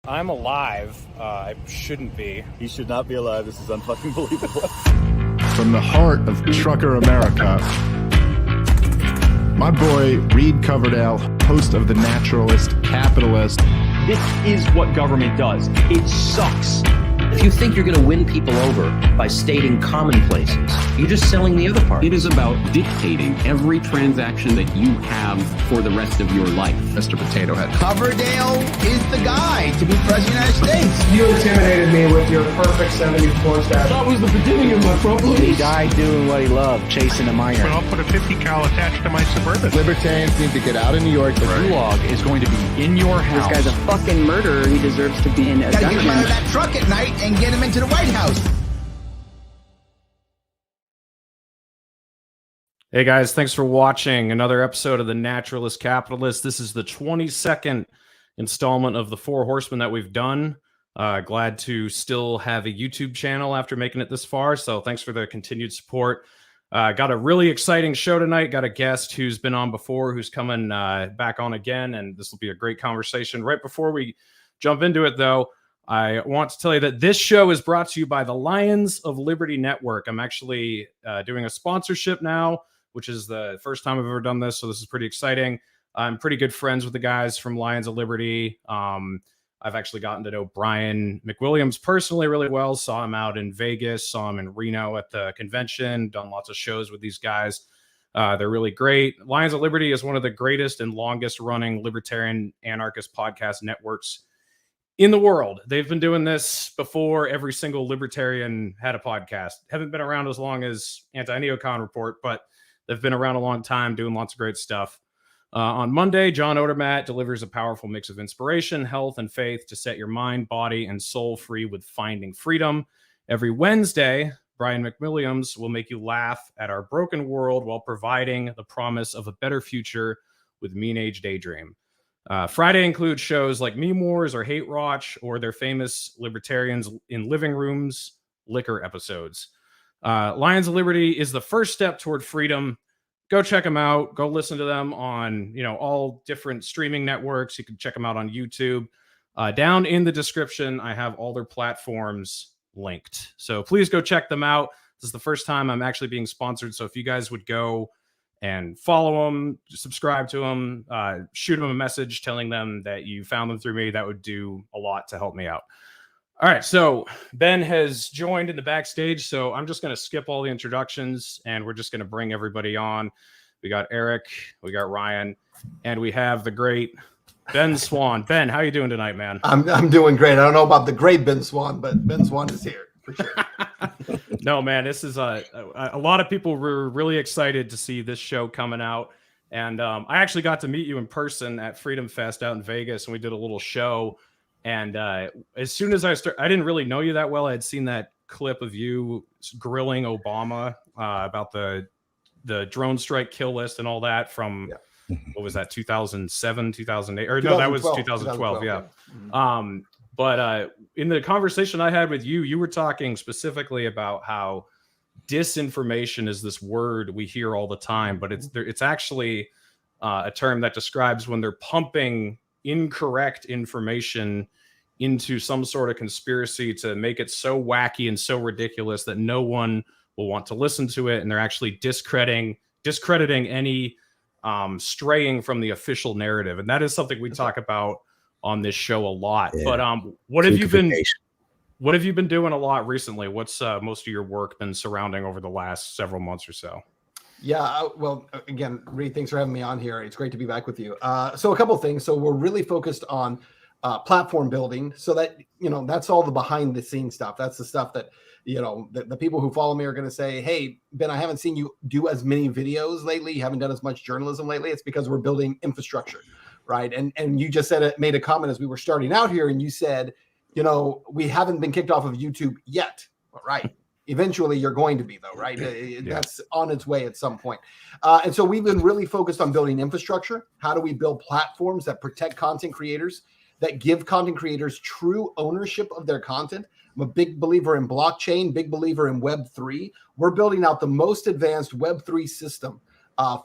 I'm alive. I shouldn't be. He should not be alive. This is unfucking believable. From the heart of trucker America, my boy Reed Coverdale, host of The Naturalist Capitalist. This is what government does. It sucks. If you think you're going to win people over by stating commonplaces, you're just selling the other part. It is about dictating every transaction that you have for the rest of your life. Mr. Potato Head. Coverdale is the guy to be president of the United States. You intimidated me with your perfect 74 stat. That was the beginning of my problems. A guy doing what he loved, chasing a minor. But I'll put a 50 cal attached to my Suburban. Libertarians need to get out of New York. The gulag is going to be in your house. This guy's a fucking murderer. He deserves to be in a dungeon. Gotta get him out of that truck at night and get him into the White House. Hey guys, thanks for watching another episode of The Naturalist Capitalist. This is the 22nd installment of the Four Horsemen that we've done. Glad to still have a YouTube channel after making it this far, so thanks for the continued support. Got a really exciting show tonight. Got a guest who's been on before, who's coming back on again, and this will be a great conversation. Right before we jump into it, though, I want to tell you that this show is brought to you by the Lions of Liberty Network. I'm actually doing a sponsorship now, which is the first time I've ever done this, so this is pretty exciting. I'm pretty good friends with the guys from Lions of Liberty. I've actually gotten to know Brian McWilliams personally really well. Saw him out in Vegas, saw him in Reno at the convention, done lots of shows with these guys. They're really great. Lions of Liberty is one of the greatest and longest running libertarian anarchist podcast networks in the world. They've been doing this before every single libertarian had a podcast. Haven't been around as long as Anti-Neocon Report, but they've been around a long time doing lots of great stuff. On Monday, John Odermatt delivers a powerful mix of inspiration, health, and faith to set your mind, body, and soul free with Finding Freedom. Every Wednesday, Brian McWilliams will make you laugh at our broken world while providing the promise of a better future with Mean Age Daydream. Friday includes shows like Meme Wars or Hate Watch or their famous Libertarians in Living Rooms liquor episodes. Lions of Liberty is the first step toward freedom. Go check them out. Go listen to them on, all different streaming networks. You can check them out on YouTube. Down in the description, I have all their platforms linked. So please go check them out. This is the first time I'm actually being sponsored. So if you guys would go and follow them, subscribe to them, shoot them a message telling them that you found them through me, that would do a lot to help me out. All right, so Ben has joined in the backstage, so I'm just going to skip all the introductions, and we're just going to bring everybody on. We got Eric, we got Ryan, and we have the great Ben Swann. Ben, how you doing tonight, man? I'm doing great. I don't know about the great Ben Swann, but Ben Swann is here for sure. No, man, this is a lot of people were really excited to see this show coming out, and I actually got to meet you in person at Freedom Fest out in Vegas, and we did a little show. And as soon as I didn't really know you that well. I had seen that clip of you grilling Obama about the drone strike kill list and all that from, what was that, 2007, 2008? Or no, that was 2012, yeah. Mm-hmm. But in the conversation I had with you, you were talking specifically about how disinformation is this word we hear all the time, but it's actually a term that describes when they're pumping incorrect information into some sort of conspiracy to make it so wacky and so ridiculous that no one will want to listen to it, and they're actually discrediting any straying from the official narrative. And that is something we talk about on this show a lot. Yeah. But what have you been doing a lot recently? What's most of your work been surrounding over the last several months or so? Yeah, well, again, Reed, thanks for having me on here. It's great to be back with you. So a couple of things. So we're really focused on platform building, so that, that's all the behind the scenes stuff. That's the stuff that, the people who follow me are going to say, hey, Ben, I haven't seen you do as many videos lately. You haven't done as much journalism lately. It's because we're building infrastructure, right? And you just made a comment as we were starting out here, and you said, we haven't been kicked off of YouTube yet, right? Eventually you're going to be, though, right? That's on its way at some point. And so we've been really focused on building infrastructure. How do we build platforms that protect content creators, that give content creators true ownership of their content? I'm a big believer in blockchain, big believer in Web3. We're building out the most advanced Web3 system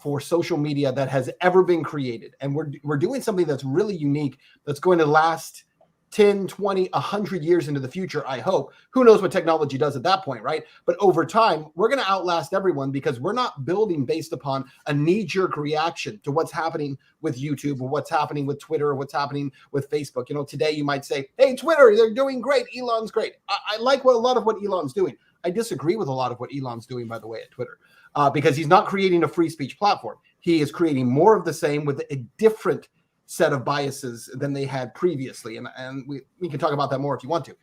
for social media that has ever been created. And we're doing something that's really unique, that's going to last 10, 20, 100 years into the future, I hope. Who knows what technology does at that point, right? But over time, we're going to outlast everyone because we're not building based upon a knee-jerk reaction to what's happening with YouTube or what's happening with Twitter or what's happening with Facebook. You know, today you might say, hey, Twitter, they're doing great. Elon's great. I like a lot of what Elon's doing. I disagree with a lot of what Elon's doing, by the way, at Twitter, because he's not creating a free speech platform. He is creating more of the same with a different set of biases than they had previously. And we can talk about that more if you want to.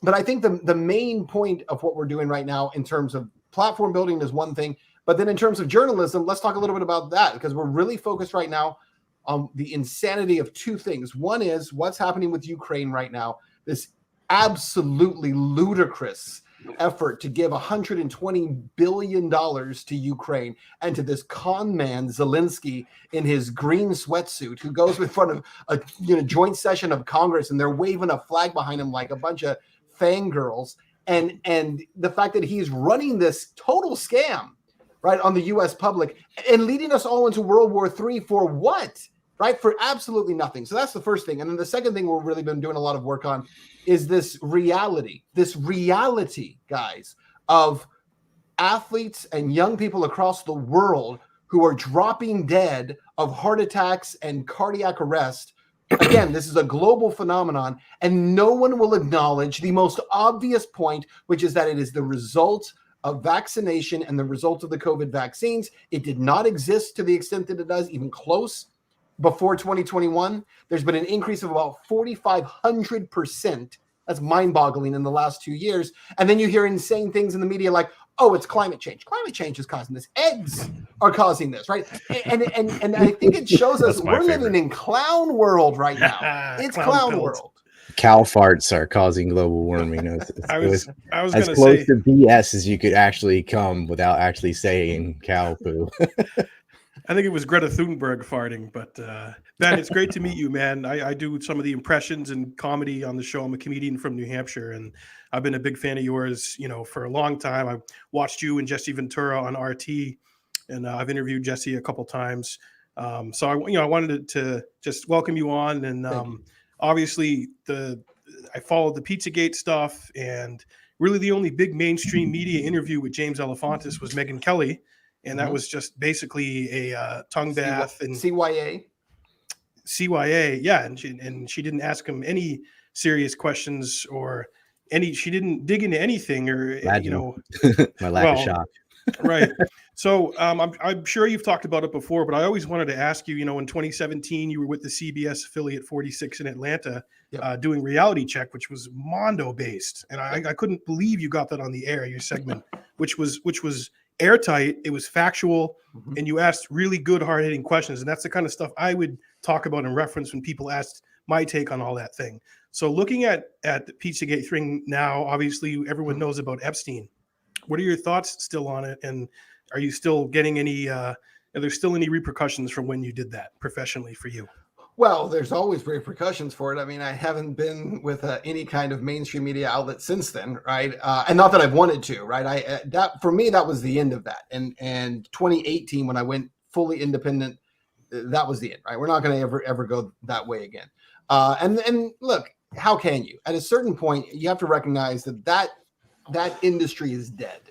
But I think the main point of what we're doing right now in terms of platform building is one thing. But then in terms of journalism, let's talk a little bit about that, because we're really focused right now on the insanity of two things. One is what's happening with Ukraine right now, this absolutely ludicrous effort to give $120 billion to Ukraine and to this con man Zelensky in his green sweatsuit who goes in front of a joint session of Congress and they're waving a flag behind him like a bunch of fangirls, and the fact that he's running this total scam right on the US public and leading us all into World War III for what? Right? For absolutely nothing. So that's the first thing. And then the second thing we've really been doing a lot of work on is this reality, guys, of athletes and young people across the world who are dropping dead of heart attacks and cardiac arrest. Again, this is a global phenomenon, and no one will acknowledge the most obvious point, which is that it is the result of vaccination and the result of the COVID vaccines. It did not exist to the extent that it does, even close. Before 2021, there's been an increase of about 4,500%. That's mind-boggling in the last 2 years. And then you hear insane things in the media like, oh, it's climate change. Climate change is causing this. Eggs are causing this, right? And I think it shows us we're living in clown world right now. It's clown world. Cow farts are causing global warming. I was as close to BS as you could actually come without actually saying cow poo. I think it was Greta Thunberg farting, but Ben, it's great to meet you, man. I do some of the impressions and comedy on the show. I'm a comedian from New Hampshire, and I've been a big fan of yours, for a long time. I watched you and Jesse Ventura on RT, and I've interviewed Jesse a couple times. So I wanted to just welcome you on, and obviously I followed the Pizzagate stuff, and really the only big mainstream media interview with James Alefantis was Megyn Kelly. And that was just basically a tongue bath and CYA, yeah. And she didn't ask him any serious questions or she didn't dig into anything or my lack of shock. Right. So I'm sure you've talked about it before, but I always wanted to ask you. In 2017, you were with the CBS affiliate 46 in Atlanta, doing Reality Check, which was Mondo based, and I couldn't believe you got that on the air. Your segment, which was airtight, it was factual, and you asked really good, hard-hitting questions, and that's the kind of stuff I would talk about and reference when people asked my take on all that thing. So looking at the Pizzagate thing now, obviously everyone knows about Epstein. What are your thoughts still on it, and are you still getting any are there still any repercussions from when you did that professionally for you? Well, there's always repercussions for it. I mean, I haven't been with any kind of mainstream media outlet since then, right? And not that I've wanted to, right? That for me, that was the end of that. And 2018, when I went fully independent, that was the end, right? We're not going to ever go that way again. And look, how can you? At a certain point, you have to recognize that industry is dead.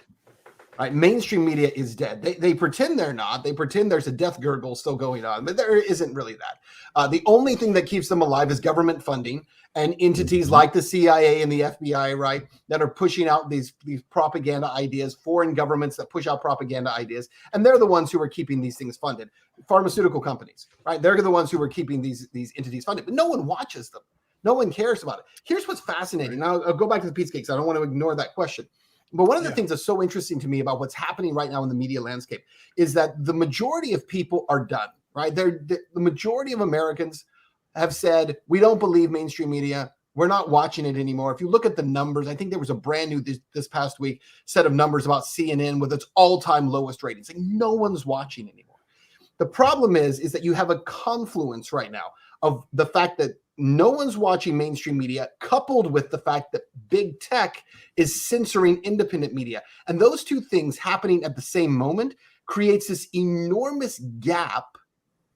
Right, mainstream media is dead. They pretend they're not. They pretend there's a death gurgle still going on, but there isn't really that. The only thing that keeps them alive is government funding and entities like the CIA and the FBI, right, that are pushing out these propaganda ideas, foreign governments that push out propaganda ideas, and they're the ones who are keeping these things funded. Pharmaceutical companies, right? They're the ones who are keeping these entities funded, but no one watches them. No one cares about it. Here's what's fascinating. Now I'll go back to the Pizzagate because I don't want to ignore that question. But one of the things that's so interesting to me about what's happening right now in the media landscape is that the majority of people are done, right? The majority of Americans have said, we don't believe mainstream media. We're not watching it anymore. If you look at the numbers, I think there was a brand new this past week set of numbers about CNN with its all-time lowest ratings. Like no one's watching anymore. The problem is that you have a confluence right now of the fact that no one's watching mainstream media, coupled with the fact that big tech is censoring independent media. And those two things happening at the same moment creates this enormous gap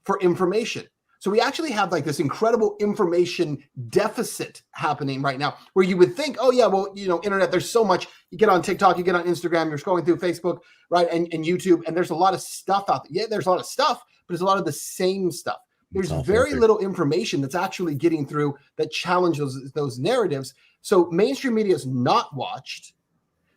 for information. So we actually have like this incredible information deficit happening right now, where you would think, oh yeah, well, internet, there's so much. You get on TikTok, you get on Instagram, you're scrolling through Facebook, right, and YouTube, and there's a lot of stuff out there. Yeah, there's a lot of stuff, but there's a lot of the same stuff. There's very little information that's actually getting through that challenges those narratives. So mainstream media is not watched.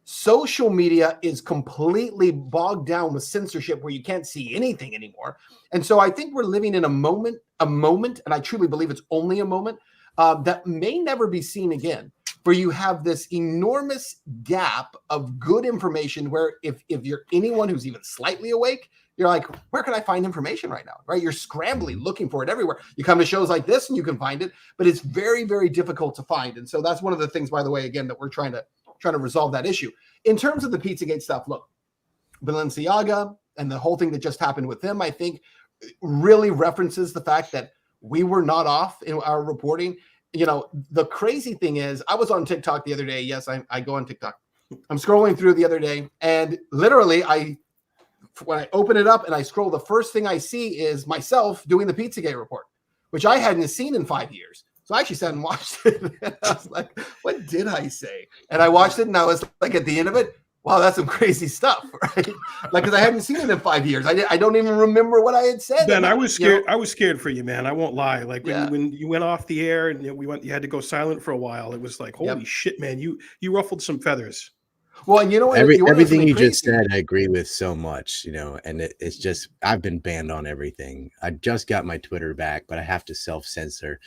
Social media is completely bogged down with censorship where you can't see anything anymore. And so I think we're living in a moment, and I truly believe it's only a moment, that may never be seen again, where you have this enormous gap of good information where if you're anyone who's even slightly awake, you're like, where can I find information right now? Right? You're scrambling, looking for it everywhere. You come to shows like this and you can find it, but it's very, very difficult to find. And so that's one of the things, by the way, again, that we're trying to resolve that issue. In terms of the Pizzagate stuff, look, Balenciaga and the whole thing that just happened with them, I think really references the fact that we were not off in our reporting. The crazy thing is, I was on TikTok the other day. Yes, I go on TikTok. I'm scrolling through the other day, and literally when I open it up and I scroll, the first thing I see is myself doing the Pizzagate report, which I hadn't seen in 5 years. So I actually sat and watched it. And I was like, what did I say? And I watched it and I was like, at the end of it, wow, that's some crazy stuff, right? Like, because I hadn't seen it in 5 years. I don't even remember what I had said. Ben, I was scared. I was scared for you, man. I won't lie. Like when you went off the air and you had to go silent for a while. It was like, holy shit, man, you ruffled some feathers. Well, and everything you just said, I agree with so much, and it's just, I've been banned on everything. I just got my Twitter back, but I have to self-censor.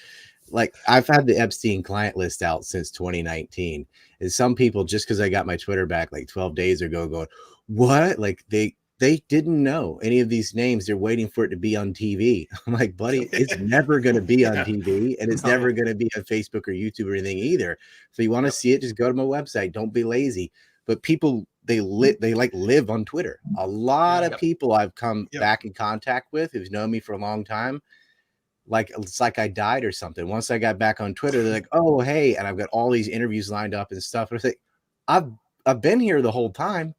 Like, I've had the Epstein client list out since 2019. And some people, just because I got my Twitter back like 12 days ago, going, what? Like, they didn't know any of these names. They're waiting for it to be on TV. I'm like, buddy, it's never going to be on TV, and it's never going to be on Facebook or YouTube or anything either. So you want to see it, just go to my website. Don't be lazy. But people, they live on Twitter. A lot of people I've come back in contact with who's known me for a long time, like it's like I died or something. Once I got back on Twitter, they're like, oh, hey, and I've got all these interviews lined up and stuff. And I was like, I've been here the whole time.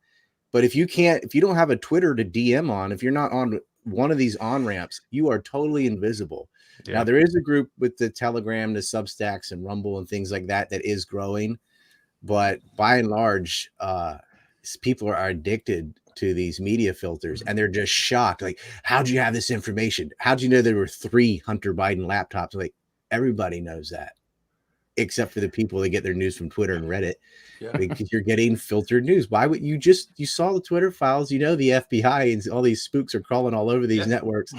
But if you don't have a Twitter to DM on, if you're not on one of these on-ramps, you are totally invisible. Yeah. Now, there is a group with the Telegram, the Substacks and Rumble and things like that is growing. But by and large, people are addicted to these media filters, and they're just shocked. Like, how'd you have this information? How'd you know there were 3 Hunter Biden laptops? Like, everybody knows that, except for the people that get their news from Twitter and Reddit, because you're getting filtered news. Why would you saw the Twitter files? The FBI and all these spooks are crawling all over these networks.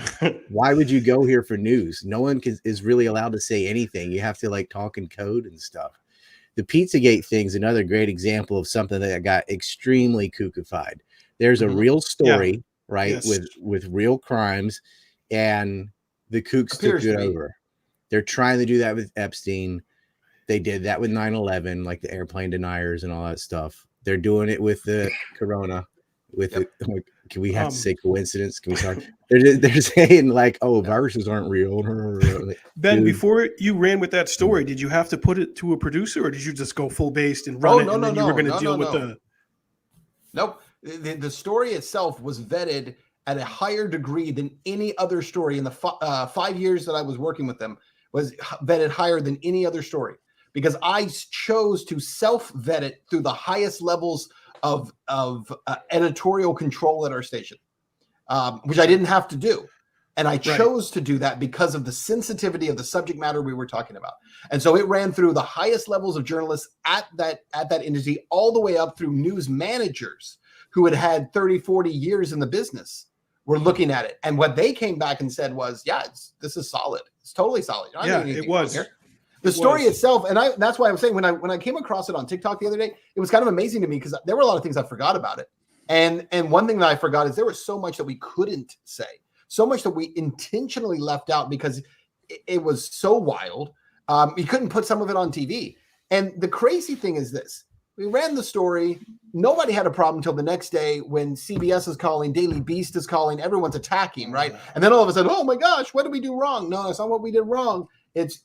Why would you go here for news? No one is really allowed to say anything. You have to like talk in code and stuff. The Pizzagate thing is another great example of something that got extremely kookified. There's a real story, right, with real crimes, and the kooks took it over. They're trying to do that with Epstein. They did that with 9/11, like the airplane deniers and all that stuff. They're doing it with the corona. Can we have to say coincidence? Can we talk? They're saying like, oh, viruses aren't real. Ben, before you ran with that story, did you have to put it to a producer, or did you just go full based and run it? You were going to deal with the. Nope. The story itself was vetted at a higher degree than any other story in the 5 years that I was working with them. Was vetted higher than any other story, because I chose to self-vet it through the highest levels of editorial control at our station, which I didn't have to do. And I chose to do that because of the sensitivity of the subject matter we were talking about. And so it ran through the highest levels of journalists at that industry, all the way up through news managers who had 30, 40 years in the business were looking at it. And what they came back and said was, this is solid. It's totally solid. It was. The story itself, and that's why I was saying when I came across it on TikTok the other day, it was kind of amazing to me because there were a lot of things I forgot about it. And one thing that I forgot is there was so much that we couldn't say, so much that we intentionally left out because it was so wild. You couldn't put some of it on TV. And the crazy thing is this. We ran the story. Nobody had a problem until the next day when CBS is calling, Daily Beast is calling, everyone's attacking, right? And then all of a sudden, oh my gosh, what did we do wrong? No, it's not what we did wrong. It's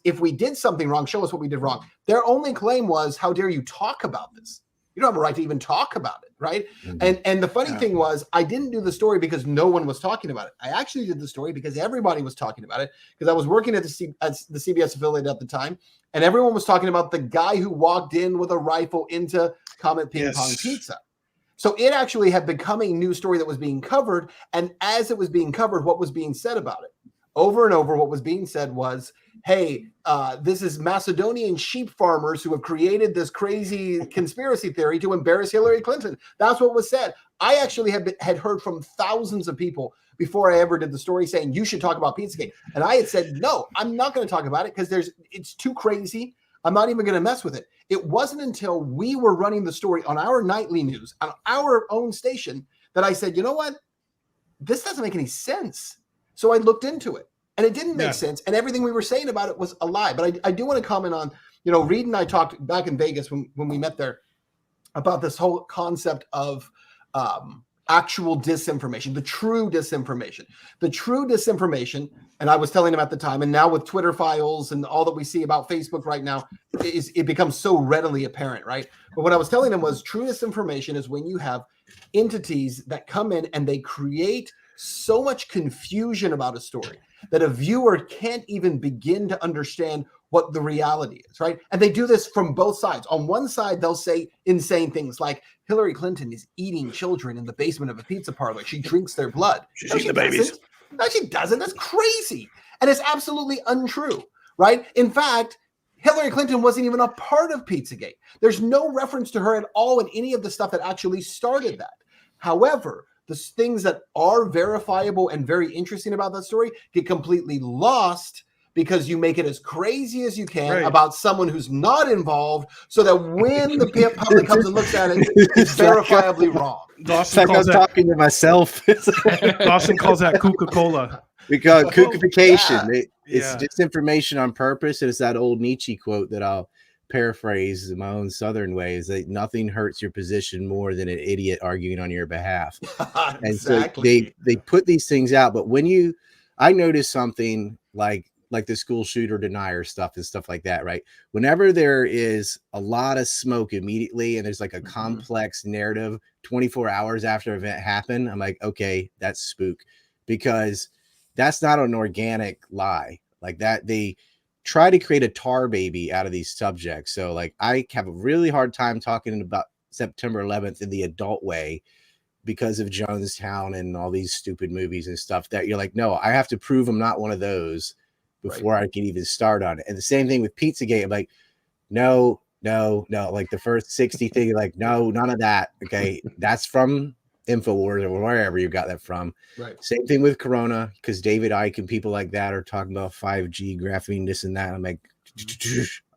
if we did something wrong, show us what we did wrong. Their only claim was, how dare you talk about this? You don't have a right to even talk about it, right? And the funny thing was, I didn't do the story because no one was talking about it. I actually did the story because everybody was talking about it, because I was working at the CBS affiliate at the time, and everyone was talking about the guy who walked in with a rifle into Comet Ping Pong Pizza. So it actually had become a news story that was being covered, and as it was being covered, what was being said about it? Over and over, what was being said was, hey, this is Macedonian sheep farmers who have created this crazy conspiracy theory to embarrass Hillary Clinton. That's what was said. I actually had heard from thousands of people before I ever did the story saying, you should talk about Pizzagate. And I had said, no, I'm not going to talk about it because it's too crazy. I'm not even going to mess with it. It wasn't until we were running the story on our nightly news, on our own station, that I said, you know what? This doesn't make any sense. So I looked into it, and it didn't make sense. And everything we were saying about it was a lie. But I do want to comment on, Reed and I talked back in Vegas when we met there about this whole concept of actual disinformation, the true disinformation. The true disinformation, and I was telling him at the time, and now with Twitter files and all that we see about Facebook right now, it becomes so readily apparent, right? But what I was telling him was true disinformation is when you have entities that come in and they create so much confusion about a story that a viewer can't even begin to understand what the reality is, right? And they do this from both sides. On one side, they'll say insane things like Hillary Clinton is eating children in the basement of a pizza parlor. She drinks their blood. She's eating the babies. No, she doesn't. That's crazy. And it's absolutely untrue, right? In fact, Hillary Clinton wasn't even a part of Pizzagate. There's no reference to her at all in any of the stuff that actually started that. However, the things that are verifiable and very interesting about that story get completely lost because you make it as crazy as you can about someone who's not involved, so that when the public comes and looks at it, it's verifiably wrong. Dawson calls talking to myself. Dawson calls that Coca-Cola. We call it kookification. It's disinformation on purpose. And it's that old Nietzsche quote that I'll paraphrase in my own Southern way, is that nothing hurts your position more than an idiot arguing on your behalf. And so they put these things out. But when I noticed something like the school shooter denier stuff and stuff like that, right? Whenever there is a lot of smoke immediately and there's like a complex narrative 24 hours after an event happened, I'm like, okay, that's spook, because that's not an organic lie like that. They try to create a tar baby out of these subjects. So like I have a really hard time talking about September 11th in the adult way because of Jonestown and all these stupid movies and stuff that you're like, no, I have to prove I'm not one of those before I can even start on it. And the same thing with Pizzagate. I'm like, no, like the first 60 thing, like, no, none of that. Okay. That's from InfoWars or wherever you got that from. Right. Same thing with Corona, because David Icke and people like that are talking about 5G, graphene, this and that. I'm like,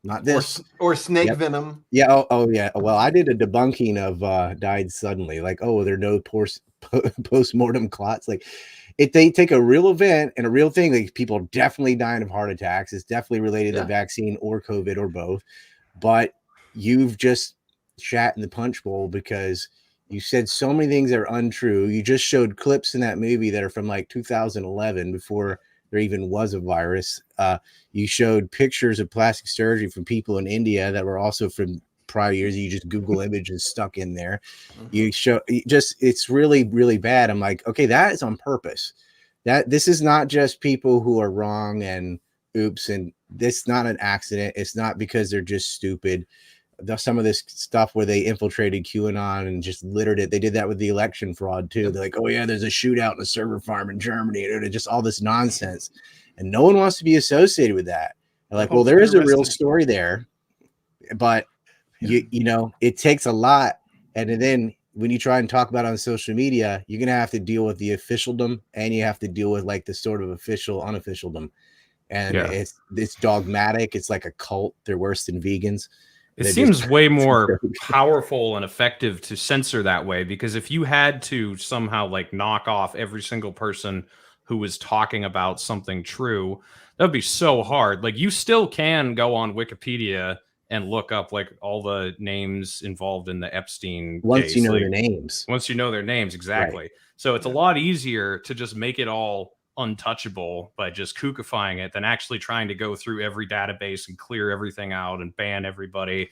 not this. Or snake venom. Yeah. Oh, yeah. Well, I did a debunking of died suddenly. Like, oh, there are no post-mortem clots. Like, if they take a real event and a real thing, like people definitely dying of heart attacks. It's definitely related to the vaccine or COVID or both. But you've just shat in the punch bowl because you said so many things that are untrue. You just showed clips in that movie that are from like 2011 before there even was a virus. You showed pictures of plastic surgery from people in India that were also from prior years. You just Google images stuck in there. You show it's really, really bad. I'm like, okay, that is on purpose. That this is not just people who are wrong and oops, and this not an accident. It's not because they're just stupid. Some of this stuff where they infiltrated QAnon and just littered it. They did that with the election fraud too. They're like, oh yeah, there's a shootout in a server farm in Germany. And just all this nonsense. And no one wants to be associated with that. They're like, well, there is a real story there, but you know, it takes a lot. And then when you try and talk about it on social media, you're going to have to deal with the officialdom, and you have to deal with like the sort of official unofficialdom. And it's dogmatic. It's like a cult. They're worse than vegans. It seems way more powerful and effective to censor that way, because if you had to somehow like knock off every single person who was talking about something true, that would be so hard. Like, you still can go on Wikipedia and look up like all the names involved in the Epstein once case. You know their names. Once you know their names, exactly. Right. So it's a lot easier to just make it all untouchable by just kookifying it than actually trying to go through every database and clear everything out and ban everybody.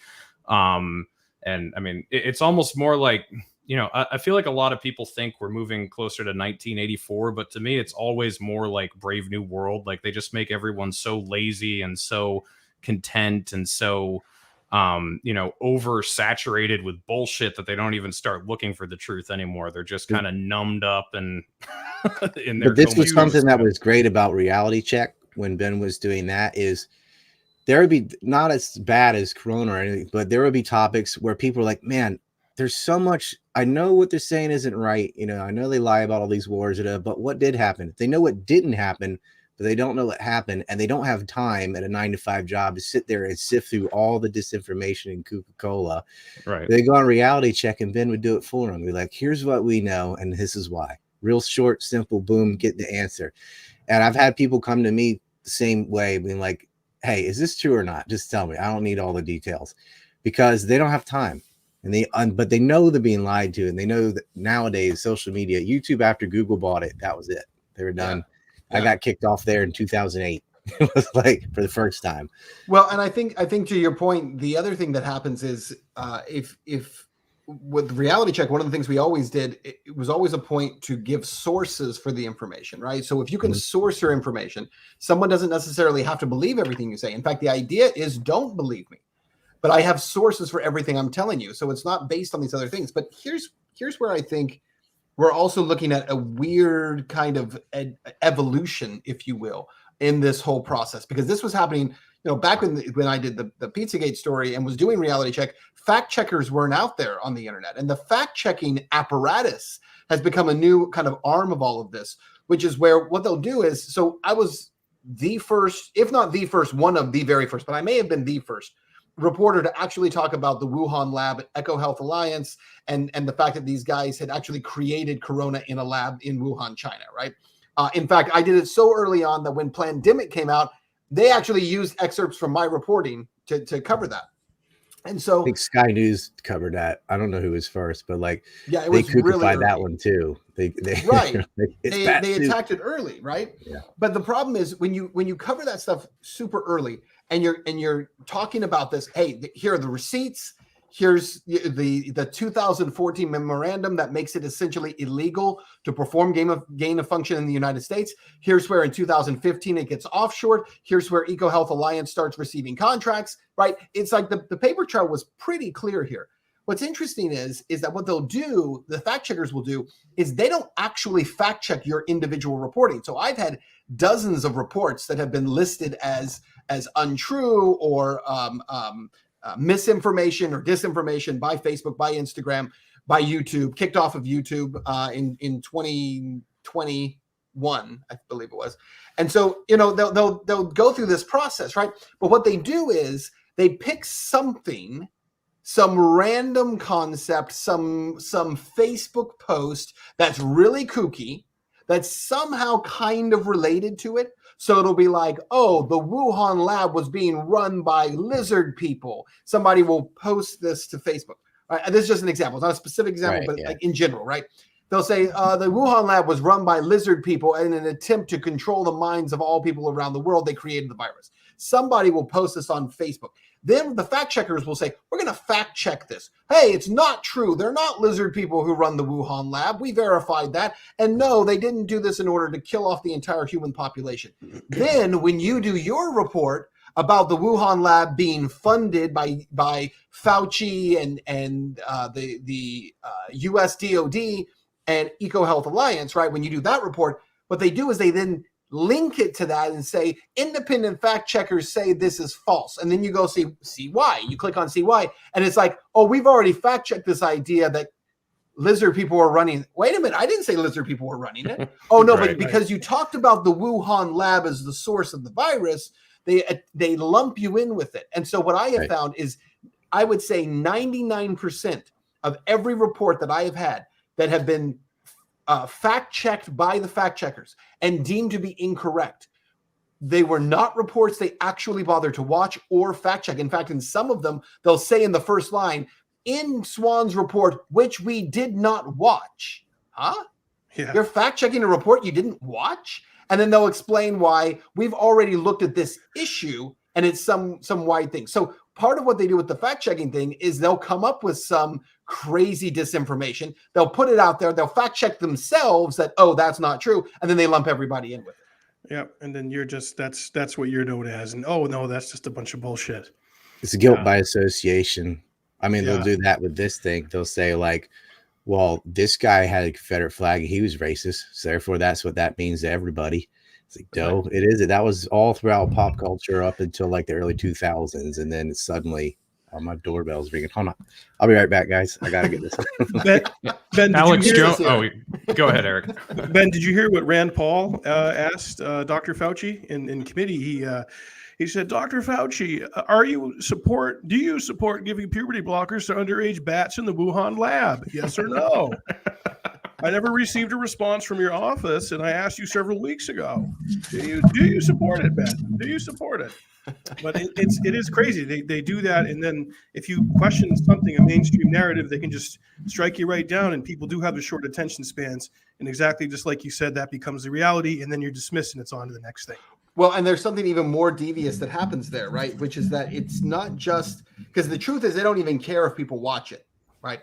And I mean, it's almost more like, you know, I feel like a lot of people think we're moving closer to 1984, but to me, it's always more like Brave New World. Like they just make everyone so lazy and so content and so, you know, oversaturated with bullshit that they don't even start looking for the truth anymore. They're just kind of numbed up and in their. But this was something that was great about Reality Check when Ben was doing that is there would be not as bad as Corona or anything, but there would be topics where people are like, man, there's so much. I know what they're saying isn't right. You know, I know they lie about all these wars, but what did happen? They know what didn't happen, but they don't know what happened. And they don't have time at a 9-to-5 job to sit there and sift through all the disinformation in Coca-Cola. Right. They go on Reality Check and Ben would do it for them. Be like, here's what we know. And this is why. Real short, simple, boom, get the answer. And I've had people come to me the same way, being like, hey, is this true or not? Just tell me. I don't need all the details, because they don't have time. And but they know they're being lied to, and they know that nowadays social media, YouTube, after Google bought it, that was it. They were done. Yeah. I got kicked off there in 2008. It was like for the first time. Well, and I think to your point, the other thing that happens is if with Reality Check, one of the things we always did, it was always a point to give sources for the information, right? So if you can source your information, someone doesn't necessarily have to believe everything you say. In fact, the idea is don't believe me, but I have sources for everything I'm telling you. So it's not based on these other things. But here's where I think we're also looking at a weird kind of evolution, if you will, in this whole process, because this was happening, you know, back when I did the Pizzagate story and was doing Reality Check, fact checkers weren't out there on the internet. And the fact checking apparatus has become a new kind of arm of all of this, which is where what they'll do is, so I was the first, if not the first, one of the very first, but I may have been the first reporter to actually talk about the Wuhan lab, Eco Health Alliance, and the fact that these guys had actually created Corona in a lab in Wuhan, China, right? In fact, I did it so early on that when Plandemic came out, they actually used excerpts from my reporting to cover that. And so I think Sky News covered that. I don't know who was first, but like, yeah, it was they cookified really that one too. They right. they attacked it early, right? Yeah. But the problem is when you cover that stuff super early and you're talking about this, hey, here are the receipts. Here's the 2014 memorandum that makes it essentially illegal to perform gain of function in the United States. Here's where in 2015 it gets offshored. Here's where Eco Health Alliance starts receiving contracts, right? It's like the paper trail was pretty clear here. What's interesting is that what they'll do, the fact checkers will do, is they don't actually fact check your individual reporting. So I've had dozens of reports that have been listed as untrue or misinformation or disinformation by Facebook, by Instagram, by YouTube, kicked off of YouTube in 2021, I believe it was. And so, you know, they'll go through this process, right? But what they do is they pick something, some random concept, some Facebook post that's really kooky, that's somehow kind of related to it. So it'll be like, oh, the Wuhan lab was being run by lizard people. Somebody will post this to Facebook. Right? And this is just an example. It's not a specific example, but like in general, right? They'll say the Wuhan lab was run by lizard people in an attempt to control the minds of all people around the world. They created the virus. Somebody will post this on Facebook. Then the fact checkers will say, we're going to fact check this. Hey, it's not true. They're not lizard people who run the Wuhan lab. We verified that. And no, they didn't do this in order to kill off the entire human population. Then when you do your report about the Wuhan lab being funded by Fauci and the US DOD and Eco Health Alliance, right? When you do that report, what they do is they then link it to that and say independent fact checkers say this is false, and then you go see why. You click on see why, and it's like, oh, we've already fact checked this idea that lizard people are running. Wait a minute, I didn't say lizard people were running it. Oh no, but because you talked about the Wuhan lab as the source of the virus, they lump you in with it. And so what I have found is, I would say 99% of every report that I have had that have been fact-checked by the fact checkers and deemed to be incorrect, they were not reports they actually bothered to watch or fact check. In fact, in some of them, they'll say in the first line, in Swann's report, which we did not watch. Huh? Yeah. You're fact-checking a report you didn't watch? And then they'll explain why we've already looked at this issue and it's some wide thing. So part of what they do with the fact checking thing is they'll come up with some crazy disinformation. They'll put it out there. They'll fact check themselves that, oh, that's not true. And then they lump everybody in with it. Yeah. And then you're just, that's what you're known as. And, oh, no, that's just a bunch of bullshit. It's guilt by association. I mean, they'll do that with this thing. They'll say like, well, this guy had a Confederate flag. He was racist. So therefore, that's what that means to everybody. It's like, no, it isn't. That was all throughout pop culture up until like the early 2000s. And then suddenly, my doorbell's ringing. Hold on. I'll be right back, guys. I got to get this. Ben, Alex Jones. Oh, go ahead, Eric. Ben, did you hear what Rand Paul asked Dr. Fauci in committee? He said, Dr. Fauci, do you support giving puberty blockers to underage bats in the Wuhan lab? Yes or no? I never received a response from your office, and I asked you several weeks ago. Do you support it, Ben? Do you support it? But it is crazy. They do that, and then if you question something, a mainstream narrative, they can just strike you right down, and people do have the short attention spans. And exactly just like you said, that becomes the reality, and then you're dismissed, and it's on to the next thing. Well, and there's something even more devious that happens there, right? Which is that it's not just because the truth is they don't even care if people watch it, right?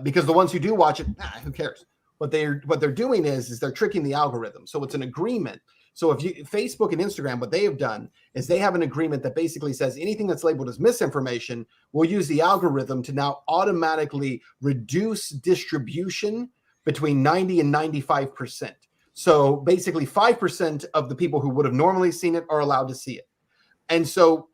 Because the ones who do watch it, who cares? What they're doing is they're tricking the algorithm. So it's an agreement. So if Facebook and Instagram, what they have done is they have an agreement that basically says anything that's labeled as misinformation will use the algorithm to now automatically reduce distribution between 90 and 95%. So basically 5% of the people who would have normally seen it are allowed to see it. And so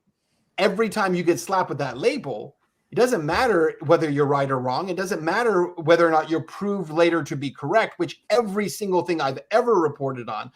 every time you get slapped with that label, it doesn't matter whether you're right or wrong. It doesn't matter whether or not you're proved later to be correct, which every single thing I've ever reported on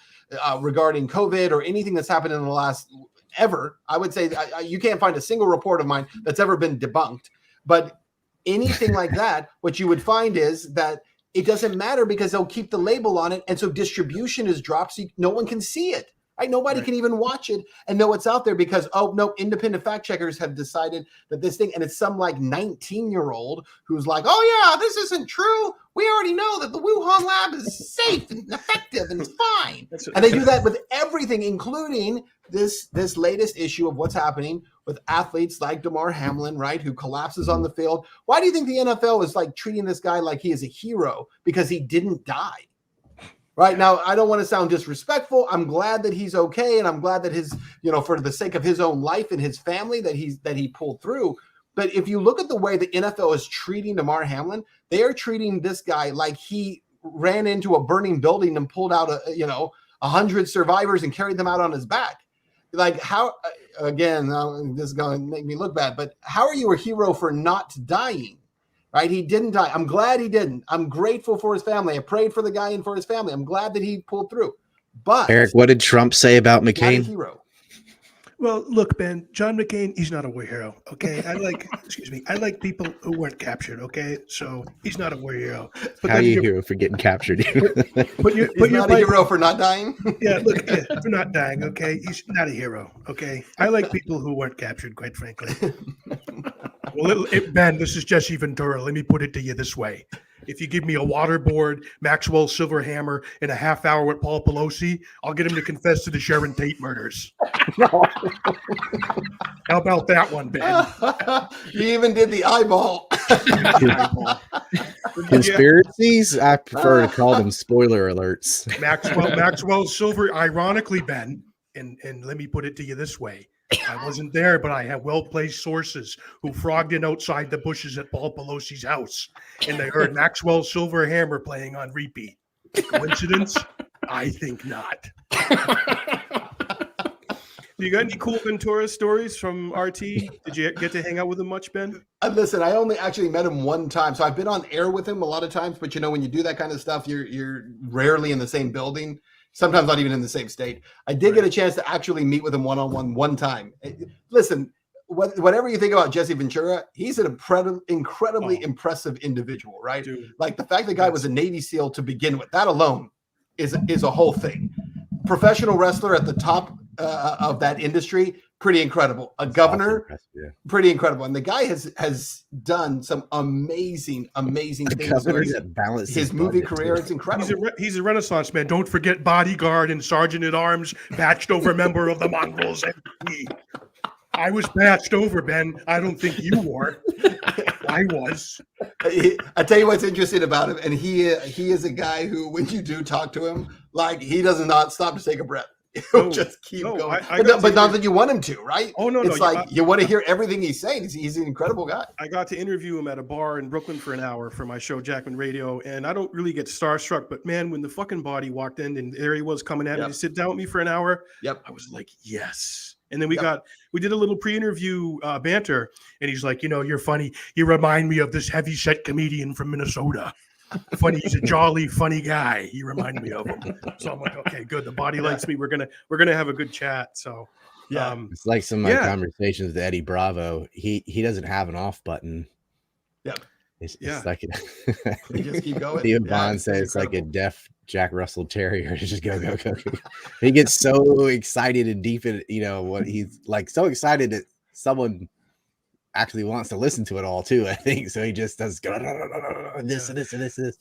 regarding COVID or anything that's happened in the last ever, I would say you can't find a single report of mine that's ever been debunked. But anything like that, what you would find is that it doesn't matter because they'll keep the label on it. And so distribution is dropped so no one can see it. Right? Nobody can even watch it and know it's out there because, oh, no, independent fact checkers have decided that this thing, and it's some like 19-year-old who's like, oh, yeah, this isn't true. We already know that the Wuhan lab is safe and effective and fine. And they do that with everything, including this latest issue of what's happening with athletes like Damar Hamlin, right, who collapses on the field. Why do you think the NFL is like treating this guy like he is a hero because he didn't die? Right now, I don't want to sound disrespectful. I'm glad that he's okay, and I'm glad that his, for the sake of his own life and his family, that he pulled through. But if you look at the way the NFL is treating Damar Hamlin, they are treating this guy like he ran into a burning building and pulled out 100 survivors and carried them out on his back. Like how? Again, this is going to make me look bad, but how are you a hero for not dying? Right? He didn't die. I'm glad he didn't. I'm grateful for his family. I prayed for the guy and for his family. I'm glad that he pulled through. But Eric, what did Trump say about McCain? Not a hero. Well, look, Ben, John McCain, he's not a war hero. Okay. I like people who weren't captured. Okay. So he's not a war hero. But how are you a hero for getting captured? But you're not a hero for not dying? Yeah. Look, for not dying. Okay. He's not a hero. Okay. I like people who weren't captured, quite frankly. Well, Ben, this is Jesse Ventura. Let me put it to you this way. If you give me a waterboard, Maxwell silver hammer, and a half hour with Paul Pelosi, I'll get him to confess to the Sharon Tate murders. How about that one, Ben? You even did the eyeball. Conspiracies? I prefer to call them spoiler alerts. Maxwell silver, ironically, Ben, and let me put it to you this way. I wasn't there, but I have well-placed sources who frogged in outside the bushes at Paul Pelosi's house, and they heard Maxwell's silver hammer playing on repeat. Coincidence? I think not. You got any cool Ventura stories from RT? Did you get to hang out with him much, Ben? Listen, I only actually met him one time, so I've been on air with him a lot of times. But when you do that kind of stuff, you're rarely in the same building. Sometimes not even in the same state. I did get a chance to actually meet with him one-on-one one time. Listen, whatever you think about Jesse Ventura, he's an incredibly impressive individual, right? Dude. Like the fact the guy was a Navy SEAL to begin with, that alone is a whole thing. Professional wrestler at the top of that industry, pretty incredible. A governor, pretty incredible. And the guy has done some amazing things. His movie career is incredible. He's a Renaissance man. Don't forget bodyguard and sergeant at arms, patched over member of the Mongols. I was patched over, Ben. I don't think you were. I was. I tell you what's interesting about him, and he is a guy who, when you do talk to him, like he does not stop to take a breath. He'll just keep going. But not that you want him to, right? Oh, no, it's like you want to hear everything he's saying. He's an incredible guy. I got to interview him at a bar in Brooklyn for an hour for my show, JACKMAN Radio, and I don't really get starstruck, but man, when the fucking body walked in and there he was coming at me to sit down with me for an hour, I was like, yes. And then we did a little pre-interview banter, and he's like, you're funny. You remind me of this heavy-set comedian from Minnesota. Funny, he's a jolly, funny guy. You remind me of him. So I'm like, okay, good. The body likes me. We're gonna have a good chat. So it's like some of my conversations with Eddie Bravo. He doesn't have an off button. It's like you just keep going. Steve Bond says it's like a deaf Jack Russell Terrier to just go. He gets so excited and deep in what he's like, so excited that someone actually wants to listen to it all too. I think so. He just does this and this.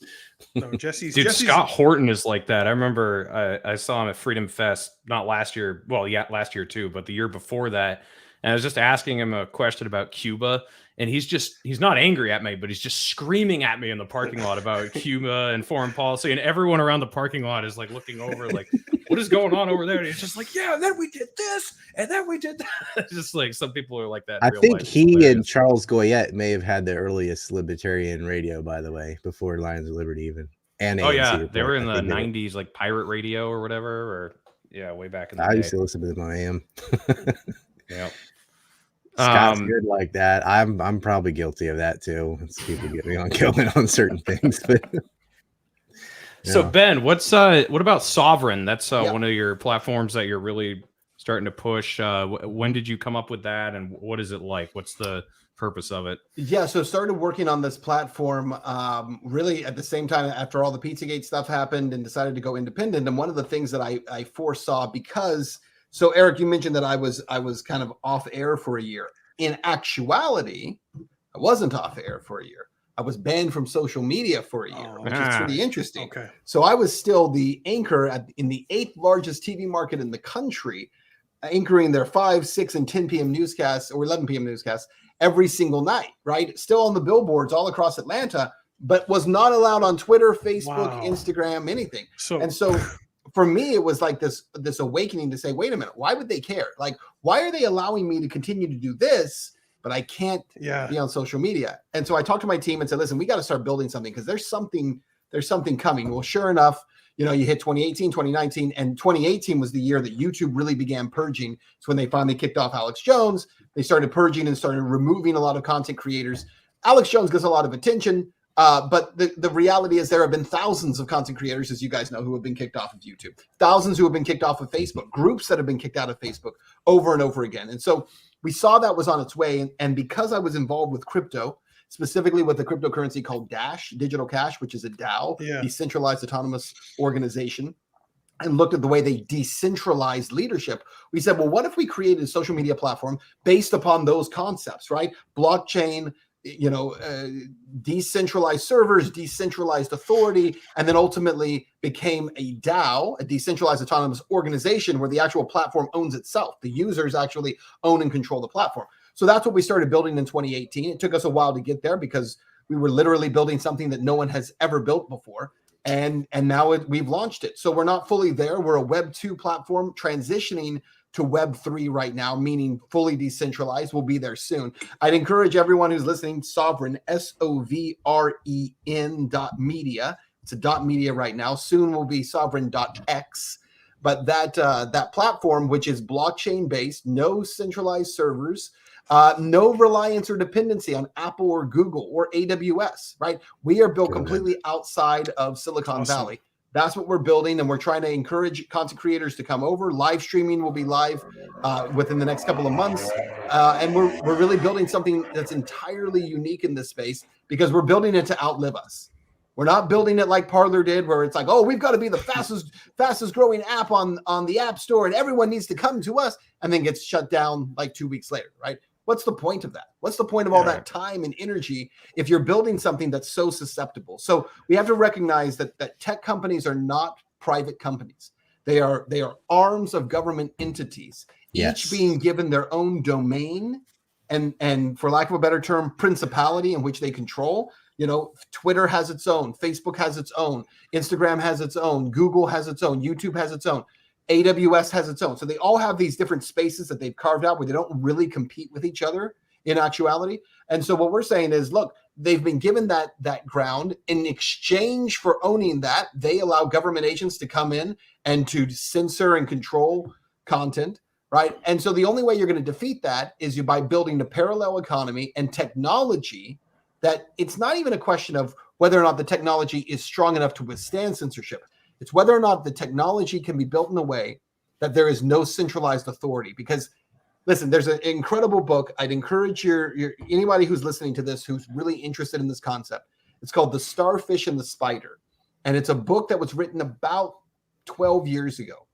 No, Jesse's Scott Horton is like that. I remember I saw him at Freedom Fest, not last year. Well, yeah, last year too, but the year before that. And I was just asking him a question about Cuba. And he's not angry at me, but he's just screaming at me in the parking lot about Cuba and foreign policy. And everyone around the parking lot is like looking over, like, what is going on over there? And he's just like, yeah, then we did this, and then we did that. It's just like some people are like that. I think he and Charles Goyette may have had the earliest libertarian radio, by the way, before Lions of Liberty even. And oh, yeah, they were in the 90s, like pirate radio or whatever, or way back in the day. I used to listen to them on AM. Yeah. Scott's good like that. I'm probably guilty of that too. It's people get me on going on certain things, but so Ben, what about Sovren? That's one of your platforms that you're really starting to push. When did you come up with that, and what is it like? What's the purpose of it? Yeah, so started working on this platform really at the same time after all the Pizzagate stuff happened, and decided to go independent. And one of the things that I foresaw, because so Eric, you mentioned that I was kind of off air for a year. In actuality, I wasn't off air for a year. I was banned from social media for a year, which is pretty interesting. Okay. So I was still the anchor in the 8th largest TV market in the country, anchoring their 5, 6, and 10 p.m. newscasts or 11 p.m. newscasts every single night, right? Still on the billboards all across Atlanta, but was not allowed on Twitter, Facebook, Instagram, anything. So for me, it was like this awakening to say, wait a minute, why would they care? Like, why are they allowing me to continue to do this, but I can't be on social media? And so I talked to my team and said, listen, we got to start building something because there's something coming. Well, sure enough, you hit 2018, 2019, and 2018 was the year that YouTube really began purging. It's when they finally kicked off Alex Jones. They started purging and started removing a lot of content creators. Alex Jones gets a lot of attention. But the reality is there have been thousands of content creators, as you guys know, who have been kicked off of YouTube, thousands who have been kicked off of Facebook, groups that have been kicked out of Facebook over and over again. And so we saw that was on its way. And because I was involved with crypto, specifically with the cryptocurrency called Dash, Digital Cash, which is a DAO, decentralized autonomous organization, and looked at the way they decentralized leadership, we said, well, what if we created a social media platform based upon those concepts, right? Blockchain, decentralized servers, decentralized authority, and then ultimately became a DAO, a decentralized autonomous organization where the actual platform owns itself. The users actually own and control the platform. So that's what we started building in 2018. It took us a while to get there because we were literally building something that no one has ever built before. And now we've launched it. So we're not fully there. We're a Web 2 platform transitioning to Web 3 right now, meaning fully decentralized. We'll be there soon. I'd encourage everyone who's listening, Sovren, SOVREN.media. It's a .media right now. Soon will be sovren.x. But that platform, which is blockchain-based, no centralized servers, no reliance or dependency on Apple or Google or AWS, right? We are built completely outside of Silicon Valley. That's what we're building, and we're trying to encourage content creators to come over. Live streaming will be live within the next couple of months, and we're really building something that's entirely unique in this space because we're building it to outlive us. We're not building it like Parler did, where it's like, oh, we've got to be the fastest growing app on the App Store, and everyone needs to come to us, and then gets shut down like 2 weeks later, right? What's the point of that? What's the point of all that time and energy if you're building something that's so susceptible? So we have to recognize that tech companies are not private companies. They are arms of government entities. each being given their own domain and for lack of a better term, principality in which they control. You know, Twitter has its own, Facebook has its own, Instagram has its own, Google has its own, YouTube has its own, AWS has its own. So they all have these different spaces that they've carved out where they don't really compete with each other in actuality. And so what we're saying is, look, they've been given that ground. In exchange for owning that, they allow government agents to come in and to censor and control content, right? And so the only way you're going to defeat that is by building a parallel economy and technology that it's not even a question of whether or not the technology is strong enough to withstand censorship. It's whether or not the technology can be built in a way that there is no centralized authority. Because listen, there's an incredible book. I'd encourage anybody who's listening to this, who's really interested in this concept. It's called The Starfish and the Spider. And it's a book that was written about 12 years ago.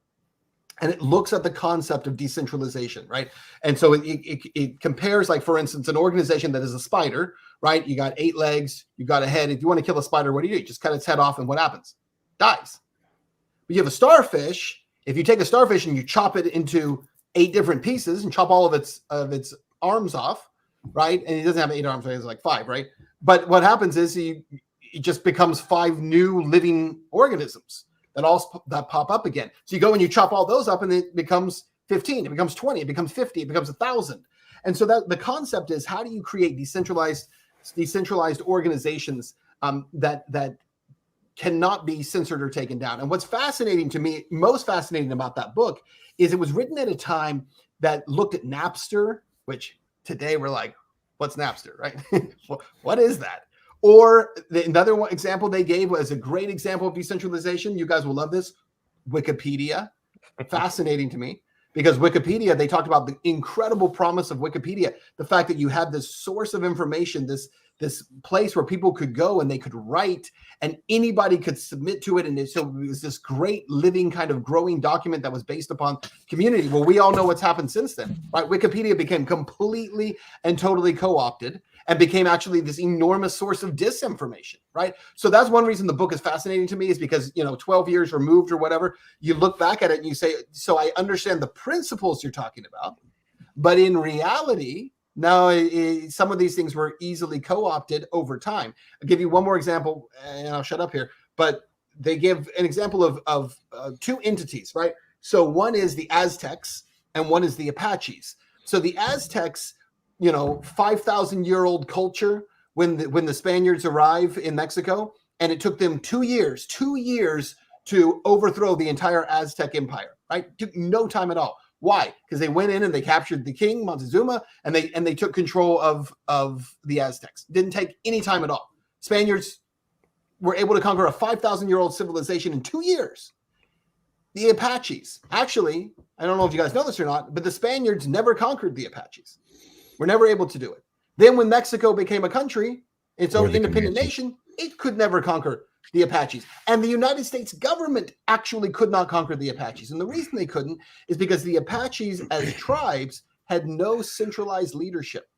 And it looks at the concept of decentralization, right? And so it compares, like, for instance, an organization that is a spider, right? You got 8 legs, you got a head. If you want to kill a spider, what do? You just cut its head off, and what happens? Dies. But you have a starfish. If you take a starfish and you chop it into 8 different pieces and chop all of its arms off, right? And it doesn't have 8 arms, right? It's like 5, right? But what happens is it just becomes 5 new living organisms that pop up again. So you go and you chop all those up, and it becomes 15, it becomes 20, it becomes 50, it becomes 1,000. And so that the concept is, how do you create decentralized organizations that cannot be censored or taken down? And what's fascinating to me, most fascinating about that book, is it was written at a time that looked at Napster, which today we're like, what's Napster, right? What is that? Or another one example they gave was a great example of decentralization. You guys will love this. Wikipedia. Fascinating to me, because Wikipedia, they talked about the incredible promise of Wikipedia. The fact that you had this source of information, this place where people could go and they could write and anybody could submit to it. And so it was this great living kind of growing document that was based upon community. Well, we all know what's happened since then, right? Wikipedia became completely and totally co-opted and became actually this enormous source of disinformation, right? So that's one reason the book is fascinating to me, is because, 12 years removed or whatever, you look back at it and you say, so I understand the principles you're talking about, but in reality, no, some of these things were easily co-opted over time. I'll give you one more example, and I'll shut up here. But they give an example of 2 entities, right? So one is the Aztecs, and one is the Apaches. So the Aztecs, 5,000-year-old culture when the Spaniards arrive in Mexico, and it took them 2 years to overthrow the entire Aztec empire, right? It took no time at all. Why? Because they went in and they captured the king, Montezuma, and they took control of the Aztecs. Didn't take any time at all. Spaniards were able to conquer a 5,000-year-old civilization in 2 years. The Apaches, actually, I don't know if you guys know this or not, but the Spaniards never conquered the Apaches. Were never able to do it. Then when Mexico became a country, its own independent nation, it could never conquer the Apaches. And the United States government actually could not conquer the Apaches. And the reason they couldn't is because the Apaches as tribes had no centralized leadership.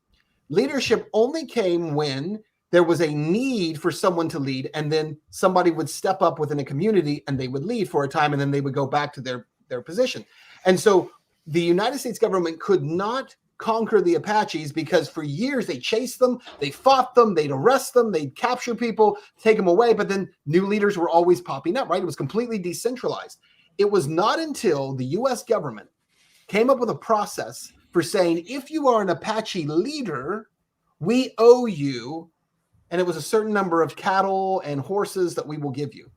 Leadership only came when there was a need for someone to lead, and then somebody would step up within a community and they would lead for a time, and then they would go back to their position. And so the United States government could not conquer the Apaches because for years they chased them, they fought them, they'd arrest them, they'd capture people, take them away, but then new leaders were always popping up, right? It was completely decentralized. It was not until the US government came up with a process for saying, if you are an Apache leader, we owe you, and it was a certain number of cattle and horses that we will give you.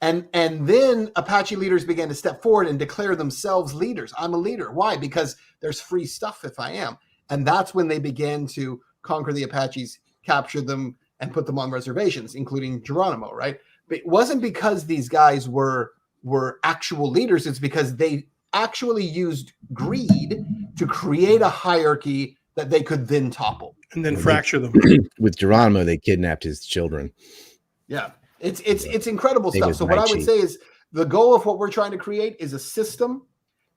And then Apache leaders began to step forward and declare themselves leaders. I'm a leader. Why? Because there's free stuff if I am. And that's when they began to conquer the Apaches, capture them, and put them on reservations, including Geronimo, right? But it wasn't because these guys were actual leaders. It's because they actually used greed to create a hierarchy that they could then topple. And then fracture them. With Geronimo, they kidnapped his children. Yeah. It's incredible stuff. So what I would say is the goal of what we're trying to create is a system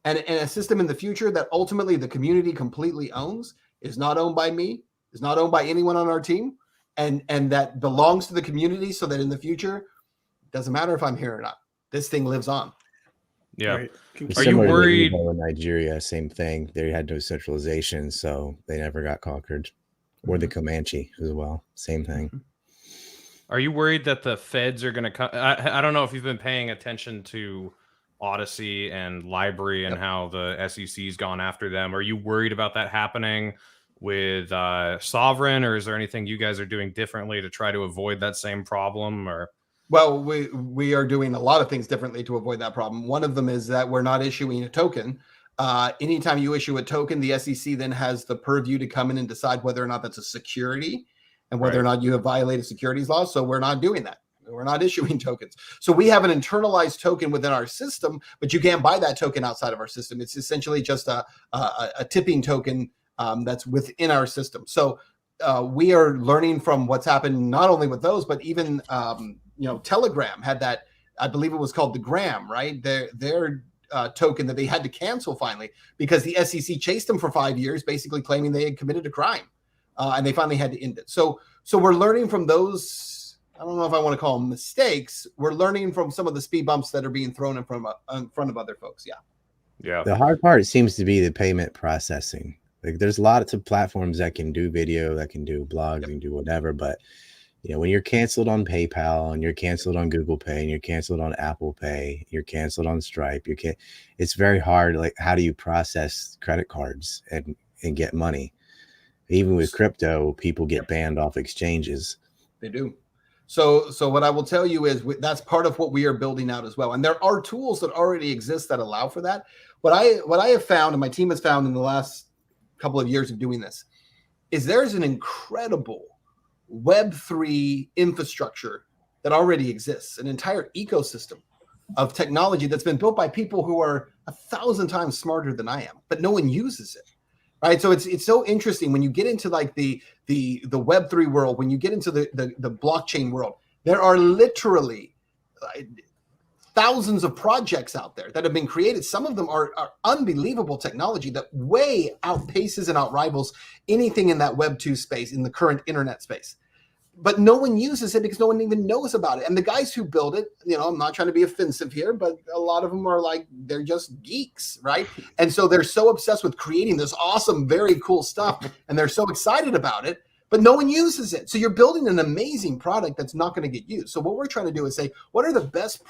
and a system in the future that ultimately the community completely owns, is not owned by me, is not owned by anyone on our team, and that belongs to the community, so that in the future, it doesn't matter if I'm here or not. This thing lives on. Yeah. Right. Are you worried? In Nigeria, same thing. They had no centralization, so they never got conquered. Or the Comanche as well, same thing. Are you worried that the feds are going to come? I don't know if you've been paying attention to Odysee and Library and how the SEC's gone after them. Are you worried about that happening with Sovren, or is there anything you guys are doing differently to try to avoid that same problem? Or well, we are doing a lot of things differently to avoid that problem. One of them is that we're not issuing a token. Anytime you issue a token, the SEC then has the purview to come in and decide whether or not that's a security and whether or not you have violated securities laws. So we're not doing that. We're not issuing tokens. So we have an internalized token within our system, but you can't buy that token outside of our system. It's essentially just a tipping token that's within our system. So we are learning from what's happened, not only with those, but even Telegram had that. I believe it was called the Gram, right? Their token that they had to cancel finally because the SEC chased them for 5 years, basically claiming they had committed a crime, and they finally had to end it. So we're learning from those. I don't know if I want to call them mistakes. We're learning from some of the speed bumps that are being thrown in front of other folks. Yeah. The hard part seems to be the payment processing. Like there's lots of platforms that can do video, that can do blogs, and do whatever. But when you're canceled on PayPal and you're canceled on Google Pay and you're canceled on Apple Pay, you're canceled on Stripe. It's very hard. Like, how do you process credit cards and get money? Even with crypto, people get banned off exchanges. They do. So what I will tell you is that's part of what we are building out as well. And there are tools that already exist that allow for that. What I have found, and my team has found in the last couple of years of doing this, is there's an incredible Web3 infrastructure that already exists, an entire ecosystem of technology that's been built by people who are 1,000 times smarter than I am, but no one uses it. Right. So it's so interesting when you get into like the Web3 world, when you get into the blockchain world, there are literally thousands of projects out there that have been created. Some of them are unbelievable technology that way outpaces and outrivals anything in that Web2 space, in the current internet space. But no one uses it because no one even knows about it. And the guys who build it, I'm not trying to be offensive here, but a lot of them are like, they're just geeks, right? And so they're so obsessed with creating this awesome, very cool stuff, and they're so excited about it, but no one uses it. So you're building an amazing product that's not going to get used. So what we're trying to do is say, what are the best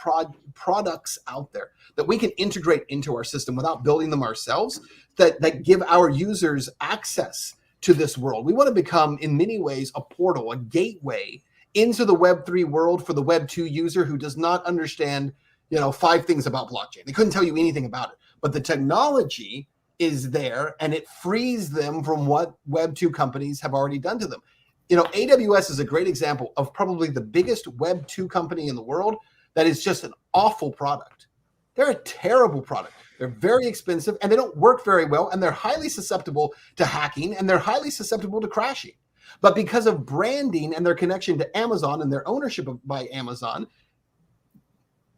products out there that we can integrate into our system without building them ourselves, that give our users access to this world? We want to become, in many ways, a portal, a gateway into the Web3 world for the Web2 user who does not understand, 5 things about blockchain. They couldn't tell you anything about it, but the technology is there and it frees them from what Web2 companies have already done to them. AWS is a great example of probably the biggest Web2 company in the world that is just an awful product. They're a terrible product. They're very expensive and they don't work very well, and they're highly susceptible to hacking and they're highly susceptible to crashing. But because of branding and their connection to Amazon and their ownership by Amazon,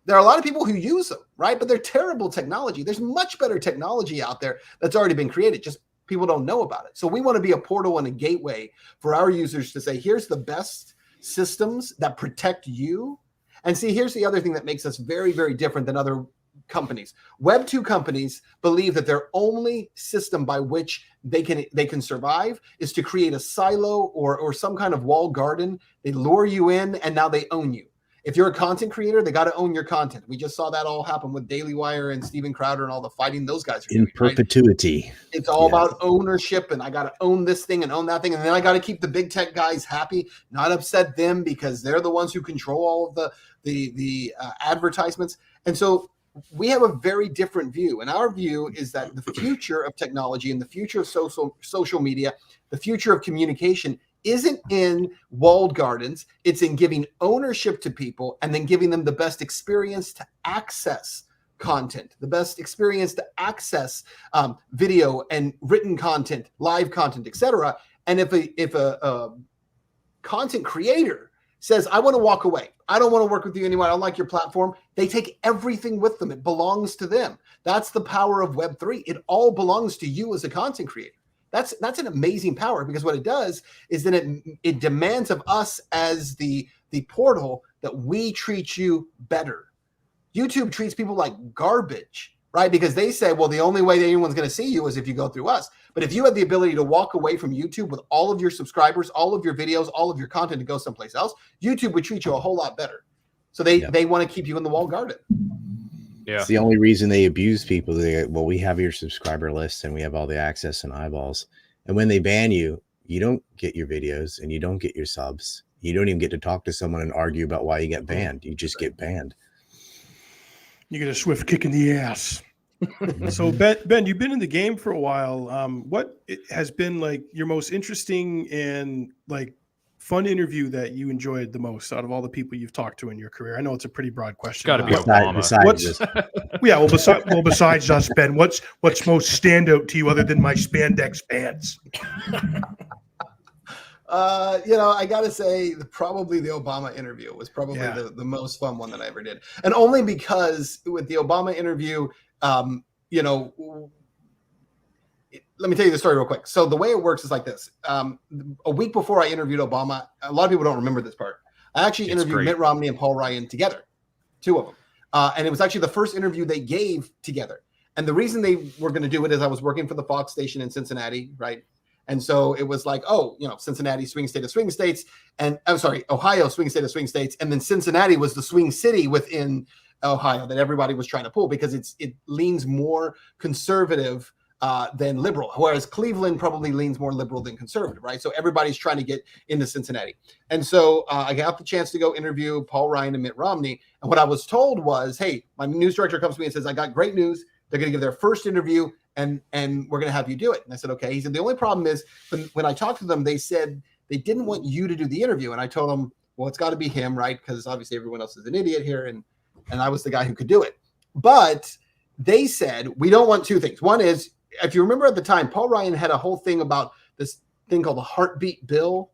there are a lot of people who use them, right? But they're terrible technology. There's much better technology out there that's already been created. Just people don't know about it. So we want to be a portal and a gateway for our users to say, here's the best systems that protect you. And see, here's the other thing that makes us very, very different than other companies. Web2 companies believe that their only system by which they can survive is to create a silo or some kind of walled garden. They lure you in and now they own you. If you're a content creator, they got to own your content. We just saw that all happen with Daily Wire and Steven Crowder and all the fighting those guys are in doing, perpetuity. Right? It's all about ownership, and I got to own this thing and own that thing, and then I got to keep the big tech guys happy, not upset them because they're the ones who control all of the advertisements. And so we have a very different view, and our view is that the future of technology and the future of social media, the future of communication isn't in walled gardens. It's in giving ownership to people and then giving them the best experience to access content, the best experience to access video and written content, live content, etc. And if a content creator says, I want to walk away, I don't want to work with you anymore, I don't like your platform, they take everything with them. It belongs to them. That's the power of Web3. It all belongs to you as a content creator. That's an amazing power, because what it does is then it demands of us as the portal that we treat you better. YouTube treats people like garbage, right? Because they say, well, the only way that anyone's going to see you is if you go through us. But if you had the ability to walk away from YouTube with all of your subscribers, all of your videos, all of your content to go someplace else, YouTube would treat you a whole lot better. So they want to keep you in the walled garden. Yeah. It's the only reason they abuse people. Well, we have your subscriber list and we have all the access and eyeballs. And when they ban you, you don't get your videos and you don't get your subs. You don't even get to talk to someone and argue about why you get banned. You just get banned. You get a swift kick in the ass. So Ben, you've been in the game for a while. What has been like your most interesting and like fun interview that you enjoyed the most out of all the people you've talked to in your career? I know it's a pretty broad question. It's got to be Obama. Besides us, Ben, what's most standout to you other than my spandex pants? I got to say probably the Obama interview was probably the most fun one that I ever did. And only because with the Obama interview, let me tell you the story real quick. So the way it works is like this. A week before I interviewed Obama, a lot of people don't remember this part. I actually interviewed Mitt Romney and Paul Ryan together, two of them. And it was actually the first interview they gave together. And the reason they were going to do it is I was working for the Fox station in Cincinnati, right? And so it was like, Cincinnati, swing state of swing states. And I'm sorry, Ohio, swing state of swing states. And then Cincinnati was the swing city within Ohio that everybody was trying to pull because it leans more conservative than liberal, whereas Cleveland probably leans more liberal than conservative, right? So everybody's trying to get into Cincinnati. And so I got the chance to go interview Paul Ryan and Mitt Romney. And what I was told was, hey, my news director comes to me and says, I got great news. They're going to give their first interview and we're going to have you do it. And I said, okay. He said, the only problem is when I talked to them, they said they didn't want you to do the interview. And I told them, well, it's got to be him, right? Because obviously everyone else is an idiot here. And I was the guy who could do it. But they said, we don't want two things. One is, if you remember at the time, Paul Ryan had a whole thing about this thing called the heartbeat bill.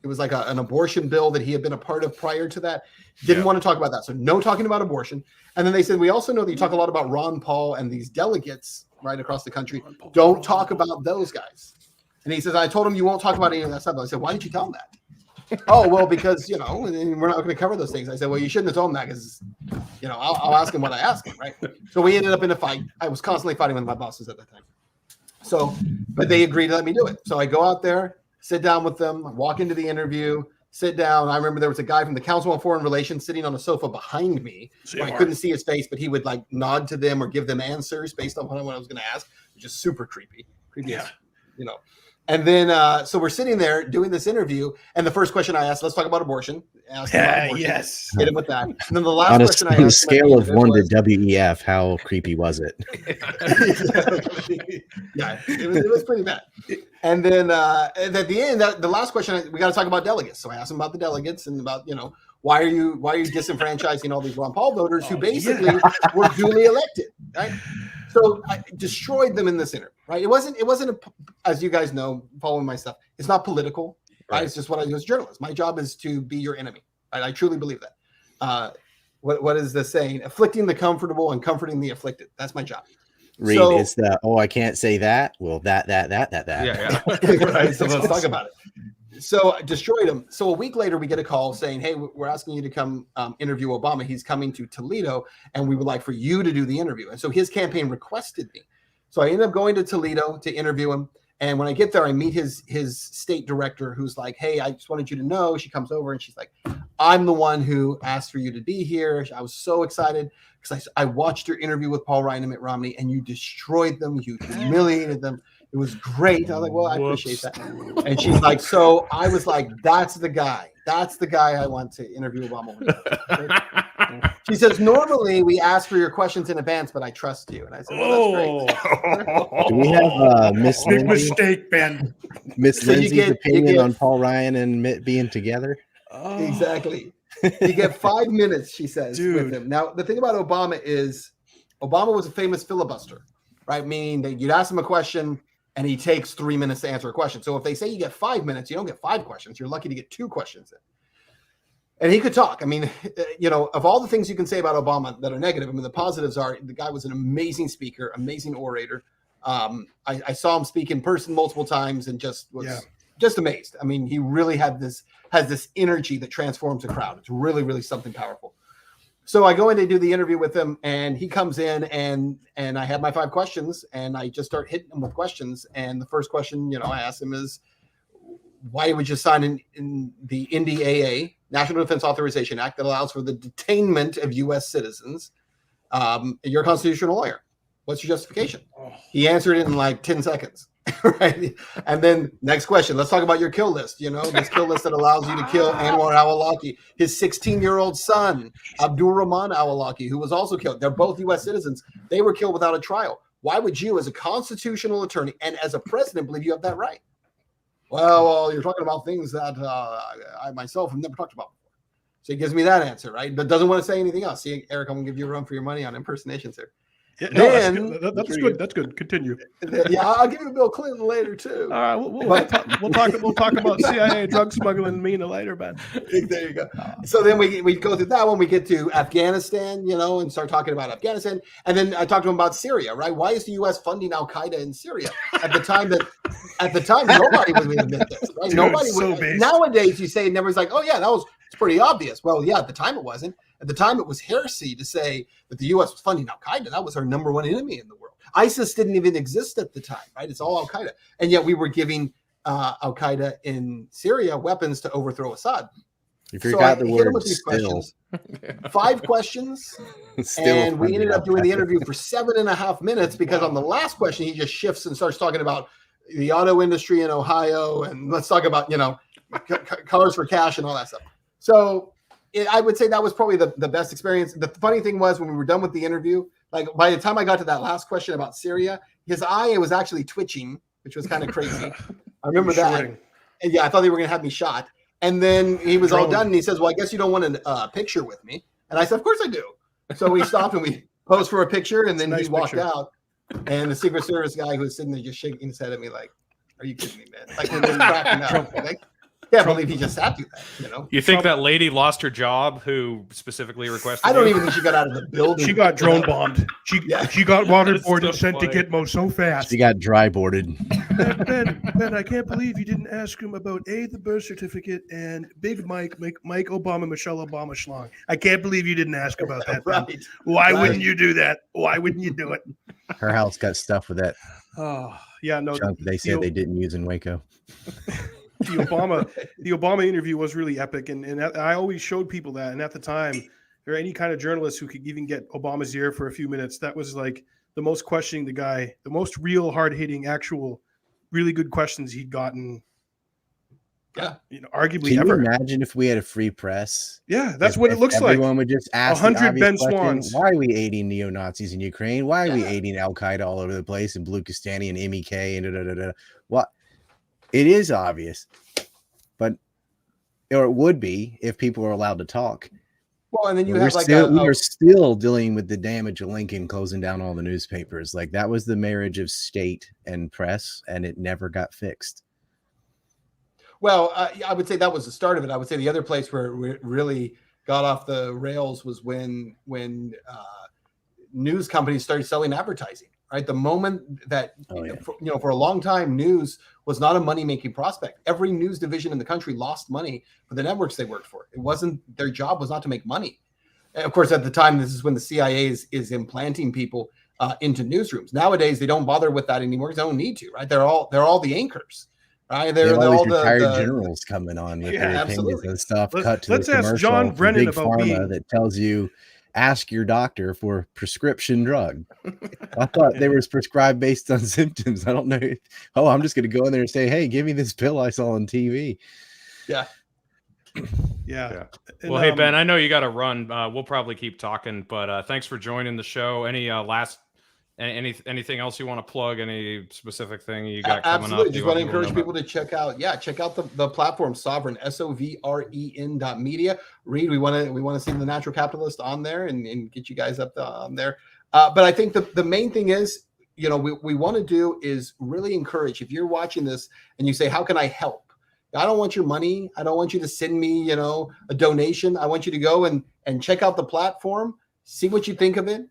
It was like an abortion bill that he had been a part of prior to that. Didn't want to talk about that. So no talking about abortion. And then they said, we also know that you talk a lot about Ron Paul and these delegates right across the country. Don't talk about those guys. And he says, I told him you won't talk about any of that stuff. I said, why did you tell him that? Oh, well, because, we're not going to cover those things. I said, well, you shouldn't have told him that because, I'll ask him what I asked him, right? So we ended up in a fight. I was constantly fighting with my bosses at that time. So, but they agreed to let me do it. So I go out there, sit down with them, walk into the interview, sit down. I remember there was a guy from the Council on Foreign Relations sitting on a sofa behind me. I couldn't see his face, but he would like nod to them or give them answers based on what I was going to ask, which is super creepy. Yeah. And then, so we're sitting there doing this interview, and the first question I asked, let's talk about abortion. Yes. Hit him with that. And then the last question I asked. On a scale of 1 to WEF, how creepy was it? Yeah, it was pretty bad. And then at the end, the last question, we got to talk about delegates. So I asked him about the delegates and about, why are you disenfranchising all these Ron Paul voters who basically were duly elected, right? So I destroyed them in this interview, right? It wasn't as you guys know, following my stuff, it's not political, right? It's just what I do as a journalist. My job is to be your enemy, right? I truly believe that. What is the saying? Afflicting the comfortable and comforting the afflicted. That's my job. Reed, it's the, I can't say that. Well, that. Yeah. Right, so let's talk about it. So I destroyed him. So a week later, we get a call saying, hey, we're asking you to come interview Obama. He's coming to Toledo, and we would like for you to do the interview. And so his campaign requested me. So I ended up going to Toledo to interview him. And when I get there, I meet his state director, who's like, hey, I just wanted you to know. She comes over and she's like, I'm the one who asked for you to be here. I was so excited because I watched your interview with Paul Ryan and Mitt Romney, and you destroyed them. You humiliated them. It was great. I was like, well, I appreciate that. And she's like, so I was like, that's the guy. That's the guy I want to interview Obama with. She says, normally we ask for your questions in advance, but I trust you. And I said, well, that's great. Do we have Miss Big mistake, Ben. Miss Lindsay's opinion on Paul Ryan and Mitt being together? Oh. Exactly. You get 5 minutes, she says, with him. Now, the thing about Obama is Obama was a famous filibuster, right? Meaning that you'd ask him a question, and he takes 3 minutes to answer a question. So if they say you get 5 minutes, you don't get 5 questions. You're lucky to get 2 questions in. And he could talk. I mean, of all the things you can say about Obama that are negative, I mean, the positives are the guy was an amazing speaker, amazing orator. I saw him speak in person multiple times and just was just amazed. I mean, he really has this energy that transforms a crowd. It's really, really something powerful. So I go in to do the interview with him, and he comes in, and I have my 5 questions, and I just start hitting him with questions. And the first question, I ask him is, why would you sign in the NDAA, National Defense Authorization Act, that allows for the detainment of U.S. citizens? You're a constitutional lawyer. What's your justification? He answered it in like 10 seconds. Right. And then next question, let's talk about your kill list. This kill list that allows you to kill Anwar al-Awlaki, his 16-year-old son, Abdul Rahman al-Awlaki, who was also killed. They're both U.S. citizens. They were killed without a trial. Why would you, as a constitutional attorney and as a president, believe you have that right? Well, you're talking about things that I myself have never talked about before. So he gives me that answer, right? But doesn't want to say anything else. See, Eric, I'm going to give you a run for your money on impersonations here. Yeah, no, that's good. That's good. Continue. Yeah, I'll give you Bill Clinton later too. All right, we'll talk about CIA drug smuggling MENA later, man. There you go. So then we go through that one. We get to Afghanistan, and start talking about Afghanistan, and then I talk to him about Syria. Right? Why is the U.S. funding Al Qaeda in Syria at the time nobody would admit this? Right? Dude, nobody would. So nowadays, you say, and everyone's like, "Oh yeah, it's pretty obvious." Well, yeah, at the time it wasn't. At the time, it was heresy to say that the U.S. was funding Al Qaeda. That was our number one enemy in the world. ISIS didn't even exist at the time, right? It's all Al Qaeda, and yet we were giving Al Qaeda in Syria weapons to overthrow Assad. You forgot the word still. 5 questions, and we ended up doing the interview for 7.5 minutes because on the last question, he just shifts and starts talking about the auto industry in Ohio, and let's talk about cars for cash and all that stuff. So I would say that was probably the best experience. The funny thing was when we were done with the interview, like by the time I got to that last question about Syria, his eye was actually twitching, which was kind of crazy. I remember that. And yeah, I thought they were going to have me shot. And then he was all done, and he says, "Well, I guess you don't want a picture with me." And I said, "Of course I do." So we stopped and we posed for a picture, and then he walked out. And the Secret Service guy who was sitting there just shaking his head at me like, "Are you kidding me, man?" Like, we're just cracking up. Like, can't believe he just sat through that. You think that lady lost her job who specifically requested? I don't even think she got out of the building. She got drone bombed. She got waterboarded and sent to Gitmo so fast. She got dry boarded. Ben, I can't believe you didn't ask him about the birth certificate and Big Mike Obama, Michelle Obama schlong. I can't believe you didn't ask about that. Right. Why wouldn't you do that? Why wouldn't you do it? Her house got stuff with that. Oh yeah, no. Junk they said they didn't use in Waco. The Obama interview was really epic, and I always showed people that. And at the time, or any kind of journalist who could even get Obama's ear for a few minutes, that was like the most questioning the guy, the most real, hard-hitting, actual, really good questions he'd gotten. Yeah, arguably Can ever. you imagine if we had a free press? Yeah, that's what it looks like. Everyone would just ask 100 Ben Swanns. Why are we aiding neo-Nazis in Ukraine? Why are we aiding Al Qaeda all over the place and Blukistani and MEK and What? It is obvious, or it would be if people were allowed to talk. Well, and then you we are still dealing with the damage of Lincoln closing down all the newspapers. Like that was the marriage of state and press, and it never got fixed. Well, I would say that was the start of it. I would say the other place where it really got off the rails was when news companies started selling advertising. Right, the moment that for a long time, news was not a money-making prospect. Every news division in the country lost money for the networks they worked for. It wasn't their job was not to make money. And of course, at the time, this is when the CIA is implanting people into newsrooms. Nowadays, they don't bother with that anymore because they don't need to. Right, they're all the anchors. Right, they're all the retired generals coming on with their opinions and stuff. Cut to let's the ask John Brennan Big about Pharma that tells you. Ask your doctor for a prescription drug. I thought they were prescribed based on symptoms. I don't know. Oh, I'm just going to go in there and say, "Hey, give me this pill I saw on TV." Yeah. Yeah. Well, hey, Ben, I know you got to run. We'll probably keep talking, but thanks for joining the show. Any anything else you want to plug? Any specific thing you got coming up? Absolutely. Just want to encourage people to check out the platform Sovren, sovren.media. Read, we want to see the Natural Capitalist on there and get you guys up on there. But I think the main thing is, we want to do is really encourage, if you're watching this and you say, how can I help? I don't want your money. I don't want you to send me, a donation. I want you to go and check out the platform, see what you think of it.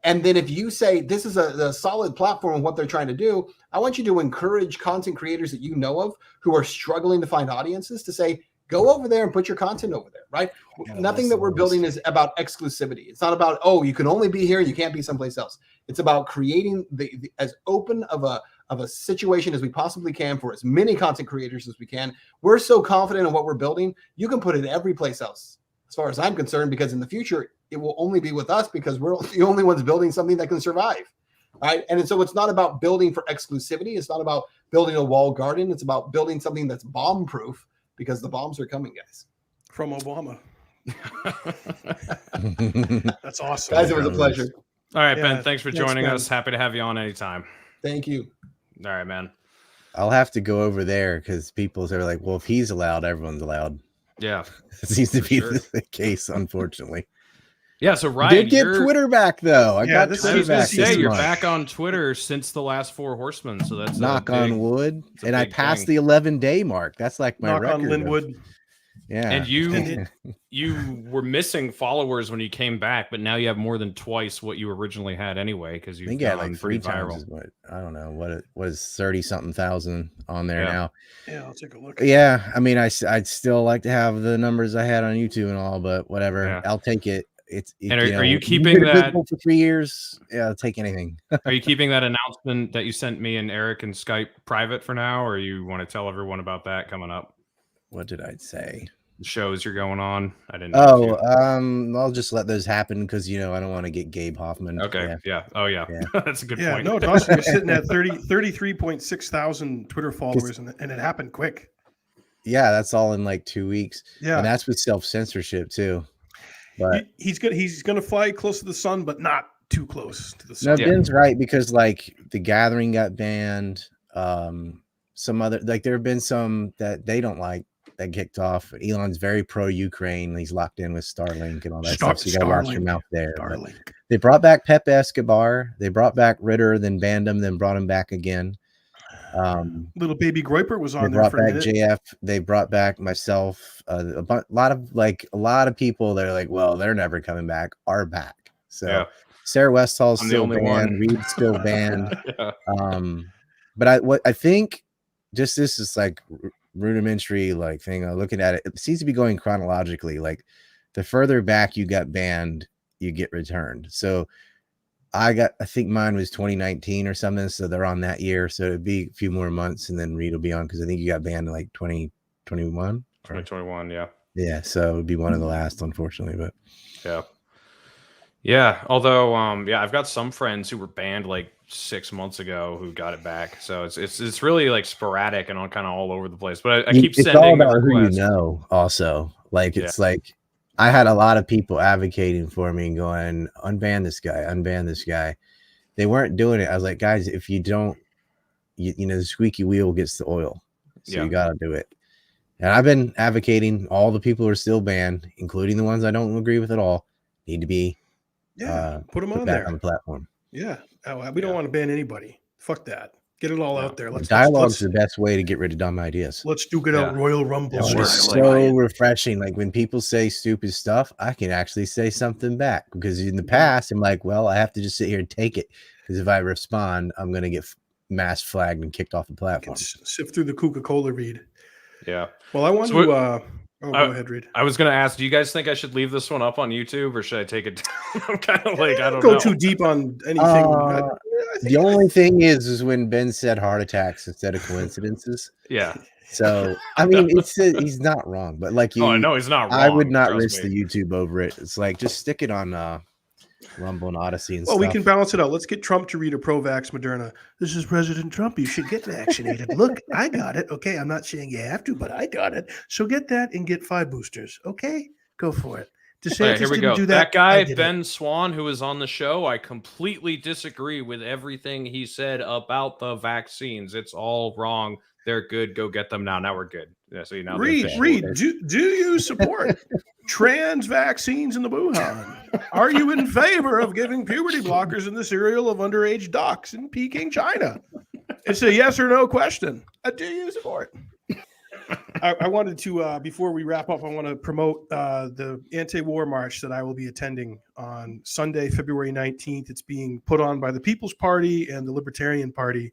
And then if you say this is a solid platform of what they're trying to do, I want you to encourage content creators that you know of who are struggling to find audiences to say, Go over there and put your content over there, right? Nothing that we're building is about exclusivity. It's not about, oh, you can only be here, you can't be someplace else. It's about creating the as open of a situation as we possibly can for as many content creators as we can. We're so confident in what we're building, you can put it every place else, as far as I'm concerned, because in the future, it will only be with us because we're the only ones building something that can survive. Right. And so it's not about building for exclusivity. It's not about building a walled garden. It's about building something that's bomb proof, because the bombs are coming, guys. From Obama. That's awesome. Guys, it was a pleasure. All right, Ben, thanks for joining us. Happy to have you on anytime. Thank you. All right, man. I'll have to go over there because people are like, well, if he's allowed, everyone's allowed. Yeah. It seems to be the case, unfortunately. Yeah, so Ryan, did get Twitter back though. I got Twitter back. You're back on Twitter since the last Four Horsemen, so that's knock on wood. And I passed the 11-day mark. That's like my record. Knock on Linwood. Yeah. And you were missing followers when you came back, but now you have more than twice what you originally had anyway, because you've gone like 3 times what I don't know what it was, 30-something thousand on there now. Yeah, I'll take a look. Yeah, I mean, I'd still like to have the numbers I had on YouTube and all, but whatever. Yeah. I'll take it. Are you keeping that for 3 years? Yeah, I'll take anything. Are you keeping that announcement that you sent me and Eric and Skype private for now, or you want to tell everyone about that coming up? What did I say? The shows you're going on. I didn't. I'll just let those happen because I don't want to get Gabe Hoffman. Okay. Yeah. Oh yeah. That's a good point. No, Dawson, you're sitting at 33.6 thousand Twitter followers, and it happened quick. Yeah, that's all in like 2 weeks. Yeah, and that's with self-censorship too. But he's gonna fly close to the sun, but not too close to the sun. No, Ben's right, because like The Gathering got banned. Some other, like there have been some that they don't like that kicked off. Elon's very pro-Ukraine. He's locked in with Starlink and all that stuff. So you gotta watch your mouth there. They brought back Pepe Escobar. They brought back Ritter, then banned him, then brought him back again. Little baby Groiper was on there. They brought back JF. They brought back myself. A lot of people. They're like, well, they're never coming back. Are back. So Sarah Westall's still banned. Reed's still banned. But I think just this is like rudimentary thing. Looking at it, it seems to be going chronologically. Like the further back you got banned, you get returned. So I think mine was 2019 or something. So they're on that year. So it'd be a few more months and then Reed will be on, because I think you got banned in like 2021. 2021, yeah. Yeah, so it would be one of the last, unfortunately. But yeah. Although I've got some friends who were banned like 6 months ago who got it back. So it's really like sporadic and kind of all over the place. But I keep sending. It's all about who you know. Also, like it's like I had a lot of people advocating for me and going, unban this guy, unban this guy. They weren't doing it. I was like, guys, if you don't, the squeaky wheel gets the oil. So you got to do it. And I've been advocating. All the people who are still banned, including the ones I don't agree with at all, need to be put them on back there on the platform. Yeah. We don't want to ban anybody. Fuck that. Get it all out there. Dialogue's the best way to get rid of dumb ideas. Let's duke it out. Royal Rumble. It's so refreshing. Like when people say stupid stuff, I can actually say something back, because in the past, I'm like, well, I have to just sit here and take it, because if I respond, I'm going to get mass flagged and kicked off the platform. Sift through the Coca-Cola, Reed. Yeah. Well, I want to. Go ahead, Reed. I was going to ask, do you guys think I should leave this one up on YouTube, or should I take it down? I'm kind of like, I don't go know. too deep on anything. The only thing is when Ben said heart attacks instead of coincidences. Yeah. So I mean, he's not wrong, but like I know he's not wrong. I would not risk the YouTube over it. It's like just stick it on Rumble and Odysee and stuff. We can balance it out. Let's get Trump to read a pro-vax Moderna. This is President Trump. You should get vaccinated. Look, I got it. Okay, I'm not saying you have to, but I got it. So get that and get 5 boosters. Okay, go for it. DeSantis here we didn't go. do That guy, Ben Swann, who was on the show, I completely disagree with everything he said about the vaccines. It's all wrong. They're good. Go get them now. Now we're good. Yeah, so now Reed, do you support trans vaccines in the Wuhan? Are you in favor of giving puberty blockers in the cereal of underage ducks in Peking, China? It's a yes or no question. Do you support? I wanted to, before we wrap up, I want to promote the anti-war march that I will be attending on Sunday, February 19th. It's being put on by the People's Party and the Libertarian Party,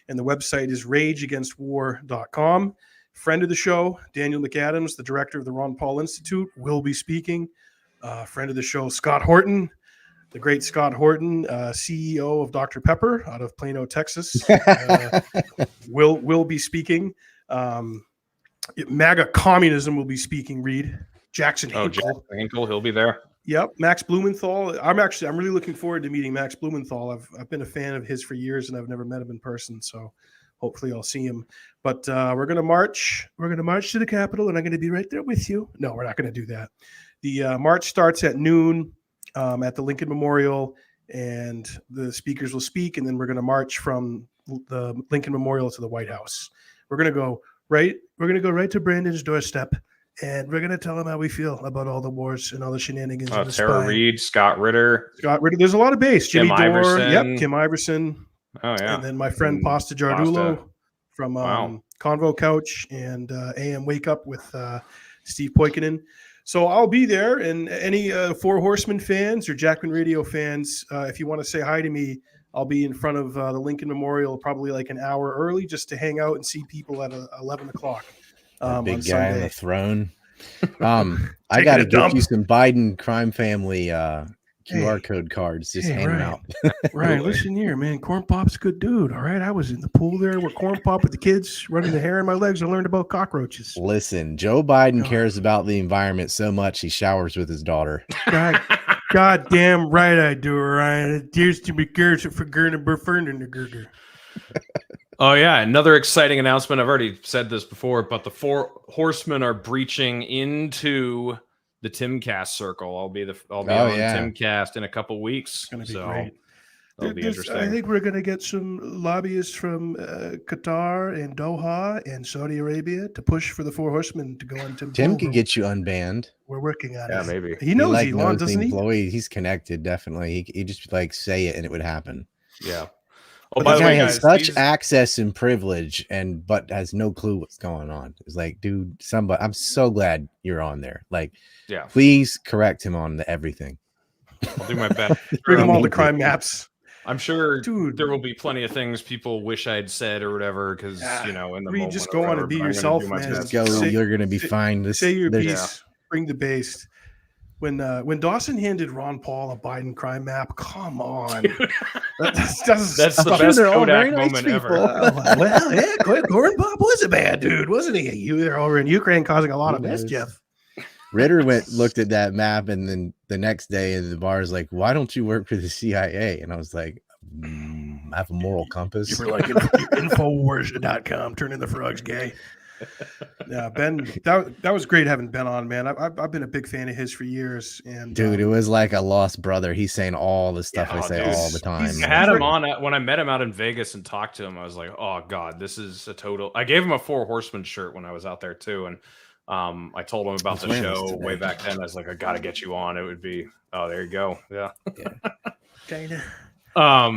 and the website is rageagainstwar.com. Friend of the show, Daniel McAdams, the director of the Ron Paul Institute, will be speaking. Friend of the show, Scott Horton, the great Scott Horton, CEO of Dr. Pepper out of Plano, Texas, will be speaking. MAGA Communism will be speaking. Reed Jackson Hinkle. Hinkle, he'll be there. Yep, Max Blumenthal. I'm really looking forward to meeting Max Blumenthal. I've been a fan of his for years, and I've never met him in person. So hopefully I'll see him. But we're gonna march. We're gonna march to the Capitol, and I'm gonna be right there with you. No, we're not gonna do that. The march starts at noon at the Lincoln Memorial, and the speakers will speak, and then we're gonna march from the Lincoln Memorial to the White House. We're gonna go right. We're gonna go right to Brandon's doorstep. And we're going to tell him how we feel about all the wars and all the shenanigans. Tara Reid, Scott Ritter. There's a lot of base. Jimmy Dore. Iverson. Yep, Kim Iverson. Oh, yeah. And then my friend Pasta Jardulo from Convo Couch and AM Wake Up with Steve Poikinen. So I'll be there. And any Four Horsemen fans or Jackman Radio fans, if you want to say hi to me, I'll be in front of the Lincoln Memorial probably like an hour early just to hang out and see people at 11 o'clock. Big on guy Sunday. on the throne. I got to get you some Biden crime family QR code cards. Just hand them out. Ryan, listen here, man. Corn Pop's a good dude. All right. I was in the pool there with Corn Pop with the kids running the hair in my legs. I learned about cockroaches. Listen, Joe Biden cares about the environment so much he showers with his daughter. God damn right I do, Ryan. It dears to be cares for Gurner Burfern and the Gurger. Oh yeah, another exciting announcement. I've already said this before, but the Four Horsemen are breaching into the Timcast circle. I'll be on Timcast in a couple weeks. It's going to be great. It'll be interesting. I think we're going to get some lobbyists from Qatar and Doha and Saudi Arabia to push for the Four Horsemen to go on Tim. Tim can get you unbanned. We're working on it. Yeah, maybe. He knows Elon, doesn't he? He's connected, definitely. He just like say it and it would happen. Yeah. Oh, by the way, has such access and privilege, but has no clue what's going on. It's like, dude, I'm so glad you're on there. Like, yeah, please correct him on everything. I'll do my best. Bring him all the crime maps. I'm sure, dude, there will be plenty of things people wish I'd said or whatever. Because in the moment, just go on and be yourself, man. Just go. You're gonna be fine. Say your piece. Bring the base. When Dawson handed Ron Paul a Biden crime map, come on. That's the best Kodak moment ever. Well, yeah, Corn Pop was a bad dude, wasn't he? You were over in Ukraine causing a lot of mischief. Ritter looked at that map, and then the next day in the bar is like, "Why don't you work for the CIA?" And I was like, "I have a moral compass." You were like Infowars.com, turning the frogs gay. Yeah, Ben, that was great having Ben on, man. I've been a big fan of his for years, and dude, it was like a lost brother. He's saying all the stuff I say all the time. I had him on when I met him out in Vegas and talked to him. I was like, oh god, this is a total. I gave him a Four Horsemen shirt when I was out there too, and I told him about the show way back then. I was like, I got to get you on. It would be there you go, yeah. Dana. Yeah.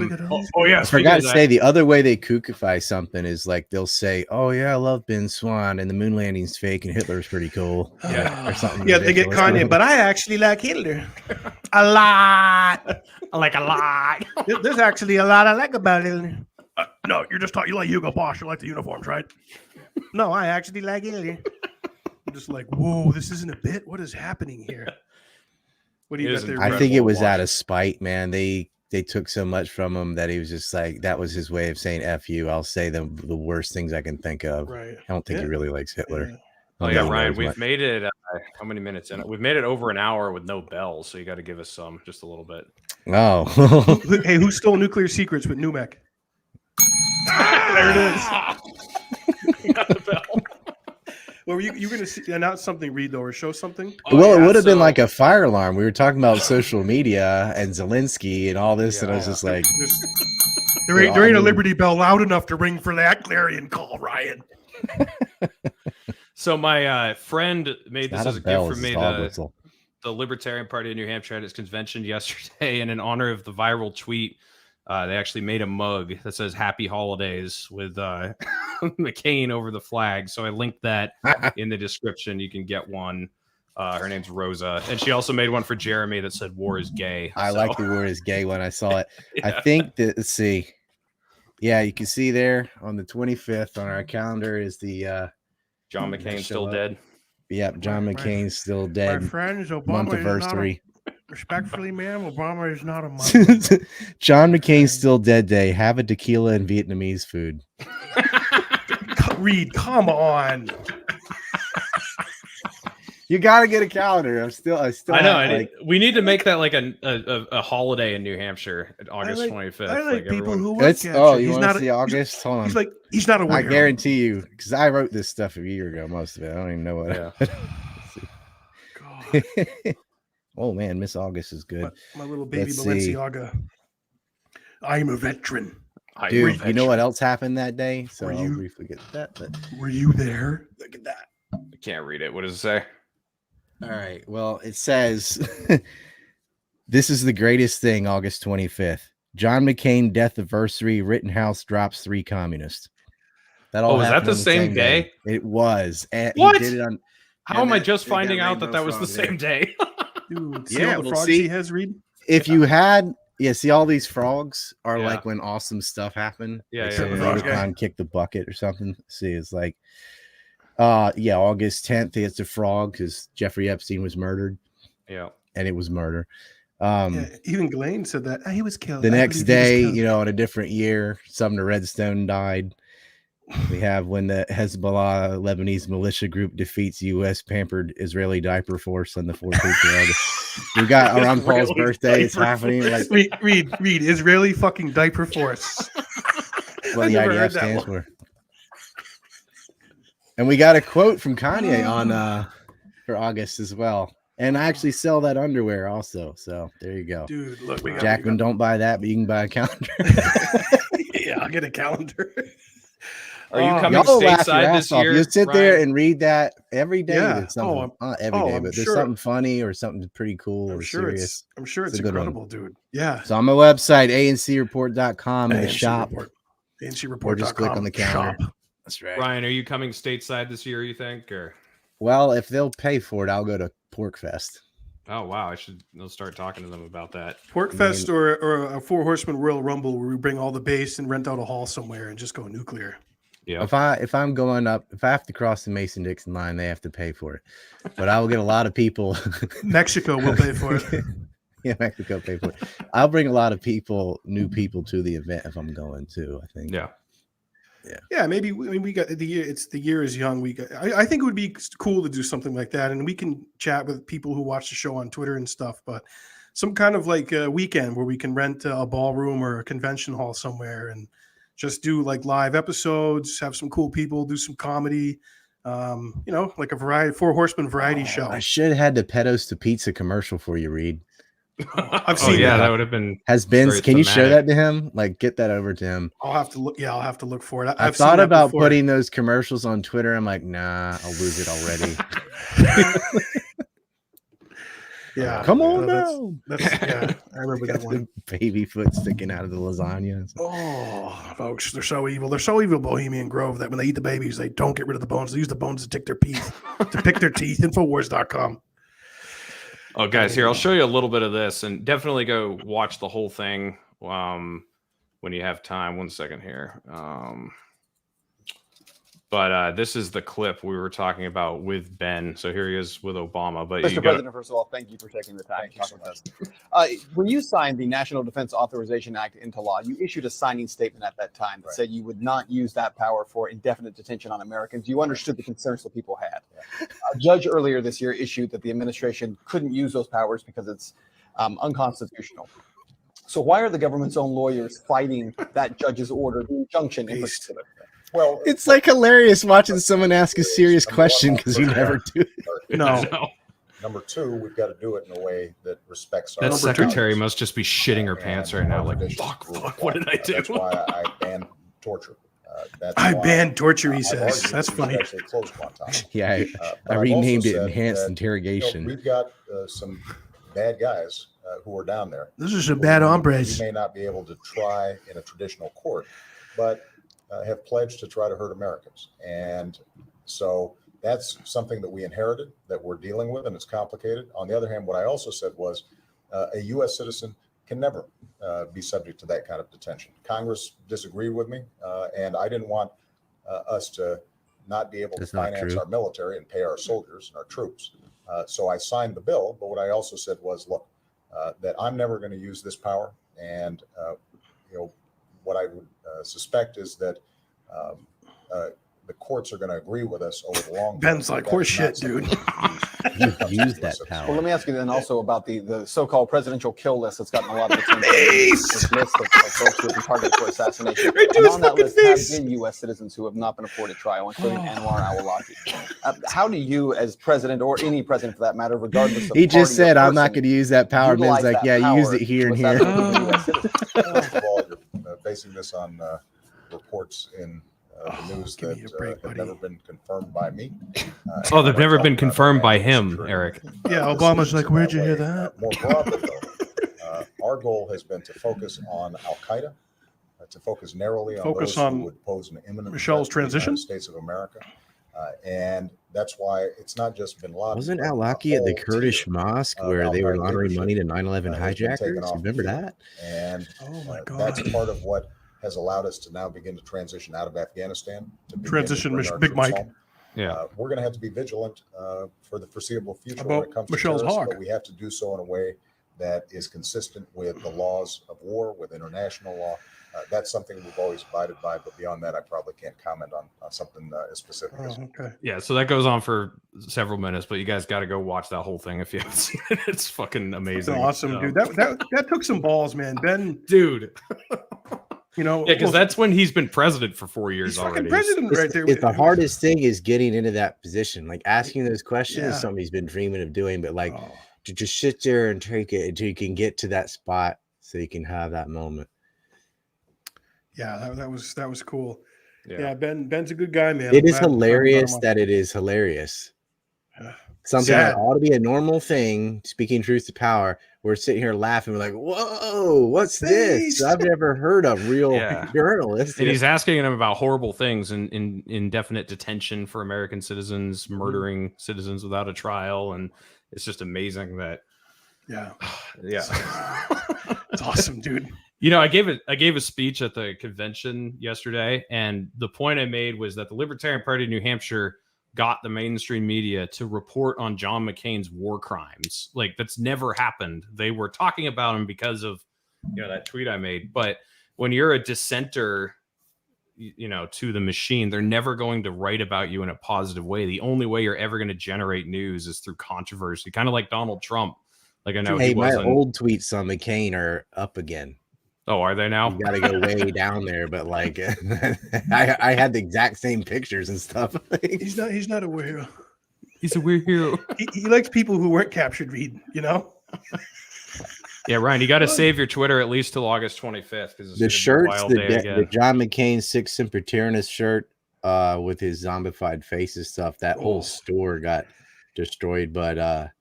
I forgot to say the other way they kookify something is like they'll say, "Oh yeah, I love Ben Swann, and the moon landing's fake, and Hitler's pretty cool." Yeah, or something. Yeah, they get Kanye, but I actually like Hitler a lot. I like a lot. There's actually a lot I like about Hitler. No, you're just talking. You like Hugo Boss. You like the uniforms, right? No, I actually like Hitler. I'm just like, whoa, this isn't a bit. What is happening here? What do you got there? I think it was out of spite, man. They took so much from him that he was just like, that was his way of saying F you. I'll say the worst things I can think of. Right. I don't think he really likes Hitler. Yeah. Oh yeah, Ryan, we've made it how many minutes in it? We've made it over an hour with no bells, so you got to give us just a little bit. Oh. Hey, who stole nuclear secrets with Numek? There it is. You got the bell. Well, you were going to announce something, Reed, though, or show something? Well, it would have been like a fire alarm. We were talking about social media and Zelensky and all this, and I was just like... There ain't a Liberty Bell loud enough to ring for that clarion call, Ryan. So my friend made this as a gift for me. The Libertarian Party of New Hampshire had its convention yesterday, and in honor of the viral tweet, they actually made a mug that says "Happy Holidays" with McCain over the flag. So I linked that in the description. You can get one. Her name's Rosa, and she also made one for Jeremy that said "War is gay." I like the "War is gay" when I saw it. Yeah. I think that, let's see. Yeah, you can see there on the 25th on our calendar is the John McCain's still dead. Yep, John McCain's still dead. My friends, Obama Month-versary. Respectfully, ma'am, Obama is not a Muslim. John McCain's still dead day. Have a tequila and Vietnamese food. Reed, come on. You gotta get a calendar. I still. I know. We need to make that like a holiday in New Hampshire, August 25th. I like people everyone... who work. You want to see August? Hold on. He's like, he's not aware. I guarantee you, because I wrote this stuff a year ago. Most of it, I don't even know what. God. Oh man, Miss August is good. My little baby Balenciaga. I'm a veteran. Dude, you know what else happened that day? So I'll briefly get that. But... Were you there? Look at that. I can't read it. What does it say? All right. Well, it says, this is the greatest thing, August 25th. John McCain death anniversary, Rittenhouse drops 3 communists. That all was that the same day? It was. And what? He did it on, How am I just finding out that was the same day? Dude, see all the frogs he has, Reed? If you had, see all these frogs are like when awesome stuff happened. Yeah, like yeah. Frog kick the bucket or something. See, it's like, August 10th, it's a frog because Jeffrey Epstein was murdered. Yeah, and it was murder. Even Ghislaine said that he was killed. The next day, in a different year, Sumner Redstone died. We have when the Hezbollah Lebanese militia group defeats U.S. pampered Israeli diaper force on the 14th of August. We got around Paul's birthday. It's happening. Like read Israeli fucking diaper force. What the IDF stands for. And we got a quote from Kanye on for August as well. And I actually sell that underwear also. So there you go. Dude, look, Jackman, don't buy that, but you can buy a calendar. Yeah, I'll get a calendar. Are you coming stateside this year? You sit there and read that every day. Yeah. Not every day, but there's something funny or something pretty cool or serious. I'm sure it's incredible, dude. Yeah. So on my website, ancreport.com in the shop. ANCreport.com. Or just click on the calendar. Shop. That's right. Ryan, are you coming stateside this year, you think? Or well, if they'll pay for it, I'll go to Porkfest. Oh wow, I'll start talking to them about that. Porkfest or a Four Horsemen Royal Rumble where we bring all the base and rent out a hall somewhere and just go nuclear. Yeah. If I'm going up, if I have to cross the Mason-Dixon line, they have to pay for it. But I will get a lot of people. Mexico will pay for it. Yeah, Mexico pay for it. I'll bring a lot of new people to the event if I'm going to, I think. Yeah, maybe we got the year. It's the year is young. I think it would be cool to do something like that, and we can chat with people who watch the show on Twitter and stuff. But some kind of like a weekend where we can rent a ballroom or a convention hall somewhere and just do like live episodes, have some cool people, do some comedy. Like a Four Horsemen variety show. I should have had the Pedos to Pizza commercial for you, Reed. I've seen that would have been. Has Ben's? Can you show that to him? Like, get that over to him. I'll have to look. Yeah, I'll have to look for it. I've thought about putting those commercials on Twitter. I'm like, nah, I'll lose it already. Yeah, come on now. Yeah, I remember that one. Baby foot sticking out of the lasagna. Oh, folks, they're so evil. They're so evil, Bohemian Grove, that when they eat the babies, they don't get rid of the bones. They use the bones to pick their teeth. Infowars.com. Oh, guys, here, I'll show you a little bit of this, and definitely go watch the whole thing when you have time. 1 second here. But this is the clip we were talking about with Ben. So here he is with Obama. But Mr. President, first of all, thank you for taking the time to talk with us. When you signed the National Defense Authorization Act into law, you issued a signing statement at that time that said you would not use that power for indefinite detention on Americans. You understood the concerns that people had. A judge earlier this year issued that the administration couldn't use those powers because it's unconstitutional. So why are the government's own lawyers fighting that judge's order, the injunction in particular? Well, it's like hilarious watching someone ask a serious question because you never do it. No. Number two, we've got to do it in a way that respects our. That secretary must just be shitting her pants right now. Like, fuck, what did I do? That's why I banned torture. I banned torture, he says. That's funny. Yeah, I renamed it enhanced interrogation. We've got some bad guys who are down there. Those are some bad hombres. You may not be able to try in a traditional court, but have pledged to try to hurt Americans. And so that's something that we inherited, that we're dealing with, and it's complicated. On the other hand, what I also said was a U.S. citizen can never be subject to that kind of detention. Congress disagreed with me, and I didn't want us to not be able to That's not finance true. our military and pay our soldiers and our troops. So I signed the bill, but what I also said was, look, that I'm never going to use this power, and what I would suspect is that the courts are going to agree with us over the long term. Ben's like, horse shit, dude. You use that power. Well, let me ask you then also about the so-called presidential kill list that's gotten a lot of attention. This list of folks who have been targeted for assassination. And on that list have been U.S. citizens who have not been afforded trial, including Anwar al-Awlaki. How do you, as president, or any president for that matter, regardless of He just party or said, I'm person, not going to use that power. Ben's utilize like, that yeah, you power use it here to and here. assassinate a US citizen? First of all, you're basing this on reports in the news that have never been confirmed by me. They've never been confirmed by him, Eric. Yeah, Obama's like, where'd you hear that? More broadly, though, our goal has been to focus on Al Qaeda, to focus narrowly on Focus those on who would pose an imminent Michelle's threat to the transition? United States of America. And that's why it's not just bin Laden. Wasn't but Al-Awlaki at the Kurdish mosque where they were Al-Qaeda laundering money to leadership 9/11 has been taken hijackers? off the Remember field. that? And Oh my God. that's part of what has allowed us to now begin to transition out of Afghanistan. To begin Transition, to bring our Big troops Mike. home. Yeah. We're going to have to be vigilant for the foreseeable future About when it comes Michelle's to terrorists, hawk. but we have to do so in a way that is consistent with the laws of war, with international law. That's something we've always abided by, but beyond that, I probably can't comment on something as specific as Okay. Yeah, so that goes on for several minutes, but you guys got to go watch that whole thing if you haven't seen it. It's fucking amazing. That's awesome, dude. That took some balls, man. Ben, dude. Yeah, because that's when he's been president for 4 years already. President right there. It's the hardest thing is getting into that position. Like asking those questions is Yeah. something he's been dreaming of doing, but like to just sit there and take it until you can get to that spot so you can have that moment. Yeah, that was cool. Yeah. Yeah, Ben's a good guy, man. It I'm is glad- hilarious I'm that it is hilarious. Yeah. Something Sad. that ought to be a normal thing, speaking truth to power. We're sitting here laughing. We're like, whoa, what's this? I've never heard of real journalists. And he's asking him about horrible things and indefinite detention for American citizens, murdering citizens without a trial. And it's just amazing that. Yeah. Yeah. It's awesome, dude. You know, I gave a speech at the convention yesterday, and the point I made was that the Libertarian Party of New Hampshire got the mainstream media to report on John McCain's war crimes. Like, that's never happened. They were talking about him because of, that tweet I made. But when you're a dissenter, to the machine, they're never going to write about you in a positive way. The only way you're ever going to generate news is through controversy, kind of like Donald Trump. Like, I know Hey, he my wasn't. old tweets on McCain are up again. Oh, are they now? You got to go way down there, but like, I had the exact same pictures and stuff. He's not a weird hero. He's a weird hero. He likes people who weren't captured, Reed. Yeah, Ryan, you got to save your Twitter at least till August 25th because The shirts, the John McCain Sic Semper Tyrannis shirt with his zombified faces stuff, that whole store got destroyed, but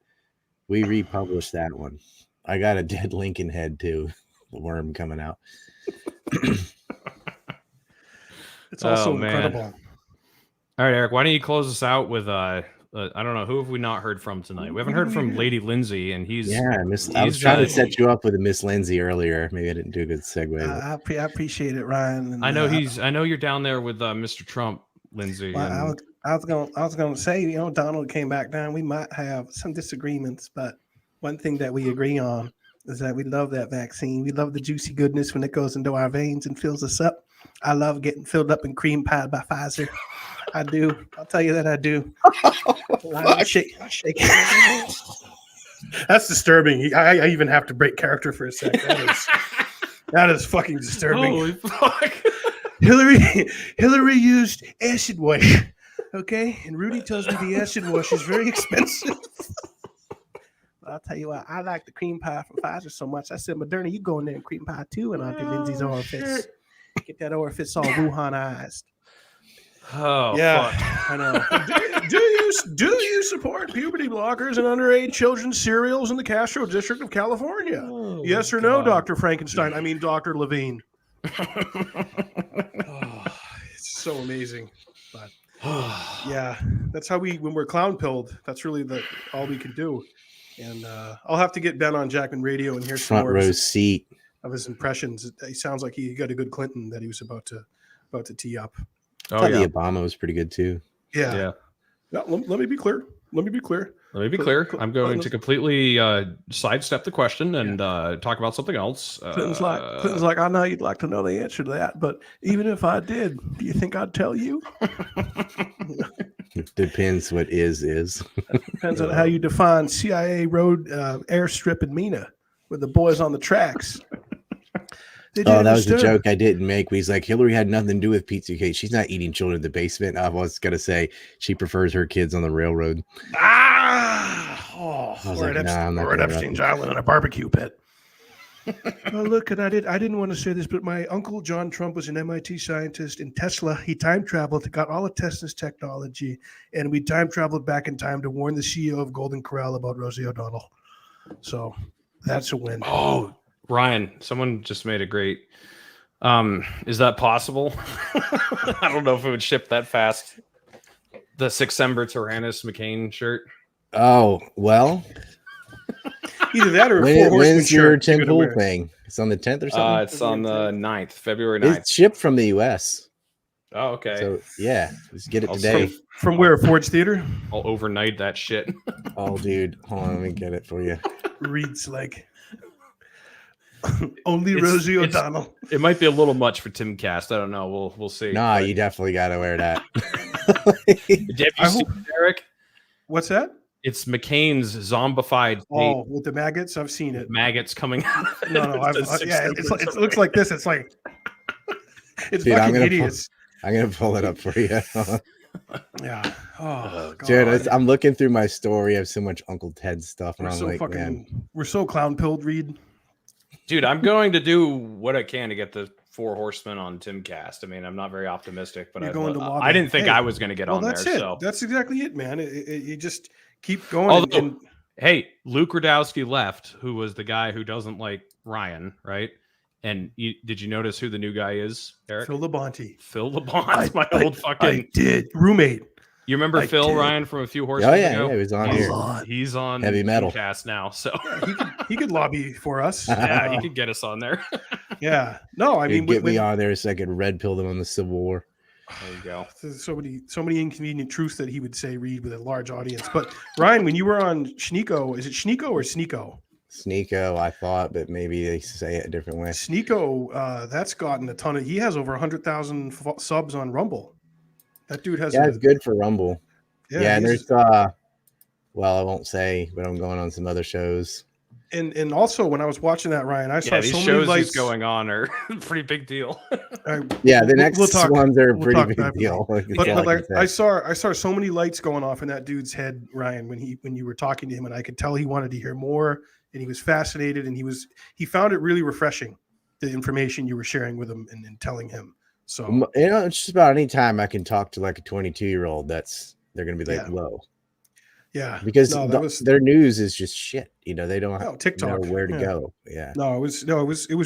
we republished that one. I got a dead Lincoln head too, the worm coming out. It's also incredible. All right, Eric, why don't you close us out with I don't know, who have we not heard from tonight? We haven't heard from Lady Lindsay, and he's I was trying to set you up with a Miss Lindsay earlier. Maybe I didn't do a good segue. I appreciate it, Ryan. And, I know you're down there with Mr. Trump, Lindsay. Well, I was gonna say, Donald came back down. We might have some disagreements, but one thing that we agree on is that we love that vaccine. We love the juicy goodness when it goes into our veins and fills us up. I love getting filled up and cream pied by Pfizer. I do. I'll tell you that I do. Shake. That's disturbing. I even have to break character for a sec. That is fucking disturbing. Holy fuck. Hillary used acid wash. Okay, and Rudy tells me the acid wash is very expensive. I'll tell you what, I like the cream pie from Pfizer so much. I said, Moderna, you go in there and cream pie too, and Auntie Lindsay's orifice. Get that orifice all Wuhanized. Oh, yeah, fuck. I know. Do you support puberty blockers and underage children's cereals in the Castro District of California? Yes or no, Dr. Frankenstein? I mean, Dr. Levine. It's so amazing. But yeah, that's how when we're clown pilled, that's really all we can do. And I'll have to get Ben on Jackman Radio and hear some Front more row seat of his impressions. He sounds like he got a good Clinton that he was about to tee up. I thought the Obama was pretty good too. Yeah. Now, let me be clear. Let me be clear. I'm going to completely sidestep the question and talk about something else. Clinton's like, I know you'd like to know the answer to that, but even if I did, do you think I'd tell you? It depends what is. Depends on how you define CIA road airstrip in Mina with the boys on the tracks. Oh, that was a joke I didn't make. He's like, Hillary had nothing to do with Pizzagate. She's not eating children in the basement. I was going to say she prefers her kids on the railroad. We're at Epstein's Island in a barbecue pit. Well, look, and I didn't want to say this, but my uncle John Trump was an MIT scientist in Tesla. He time traveled, got all of Tesla's technology, and we time traveled back in time to warn the CEO of Golden Corral about Rosie O'Donnell. So that's a win. Oh, Ryan, someone just made a great. Is that possible? I don't know if it would ship that fast. The Sixember Tyrannus McCain shirt. Oh, well. Either that or when's your Tim Pool thing? It's on the 10th or something? It's on the 9th, February 9th. It's shipped from the U.S. Oh, okay. So, yeah, let's get it today. From where? Ford's Theater? I'll overnight that shit. Oh, dude. Hold on, let me get it for you. Reads like... Only Rosie O'Donnell. It might be a little much for Tim Cast. I don't know. We'll see. Nah, you definitely got to wear that. Have you seen Eric? What's that? It's McCain's zombified. Oh, with the maggots? I've seen it. Maggots coming out. No. It looks like this. It's like it's dude, fucking idiots. I'm gonna pull it up for you. Yeah. Oh, God. Dude, I'm looking through my story. I have so much Uncle Ted stuff, and we're so clown pilled, Reed. Dude, I'm going to do what I can to get the Four Horsemen on Timcast. I mean, I'm not very optimistic, but I didn't think I was going to get on there. So that's exactly it, man. You just keep going. Hey, Luke Radowski left, who was the guy who doesn't like Ryan, right? And did you notice who the new guy is, Eric? Phil Labonte. Phil Labonte, my old fucking... I did. Roommate. You remember Phil, Ryan, from a few Horsemen ago? Yeah, he was on here. He's on Heavy Metal Cast now, so he could lobby for us. Yeah, he could get us on there. Yeah, no, I mean, get me on there so I could red pill them on the Civil War. There you go. There's so many inconvenient truths that he would say, Reed, with a large audience. But Ryan, when you were on Schneeko, is it Schneeko or Sneeko? Sneeko, I thought, but maybe they say it a different way. Sneeko, that's gotten a ton of. He has over 100,000 subs on Rumble. That dude has. Yeah, it's good for Rumble. Yeah, and there's well, I won't say, but I'm going on some other shows. And also when I was watching that, Ryan, I saw these so shows many lights going on are a pretty big deal. The next ones are a pretty big deal. But like, I saw so many lights going off in that dude's head, Ryan, when you were talking to him, and I could tell he wanted to hear more, and he was fascinated, and he found it really refreshing, the information you were sharing with him and telling him. So it's just about any time I can talk to like a 22-year-old they're going to be like, whoa. Yeah. Because their news is just shit. They don't have TikTok. Know where to go. Yeah. No, it was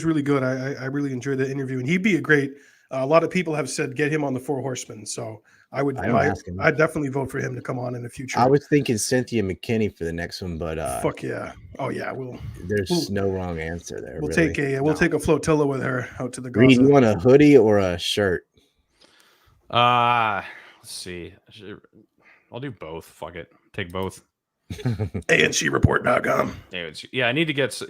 really good. I really enjoyed the interview, and he'd be a great, a lot of people have said, get him on the Four Horsemen. So I'd definitely vote for him to come on in the future. I was thinking Cynthia McKinney for the next one, but fuck yeah. Oh yeah. There's no wrong answer there. We'll take a flotilla with her out to the Gaza. Reed, you want a hoodie or a shirt? Let's see. I'll do both. Fuck it. Take both. ANCreport.com. Yeah, I need to get.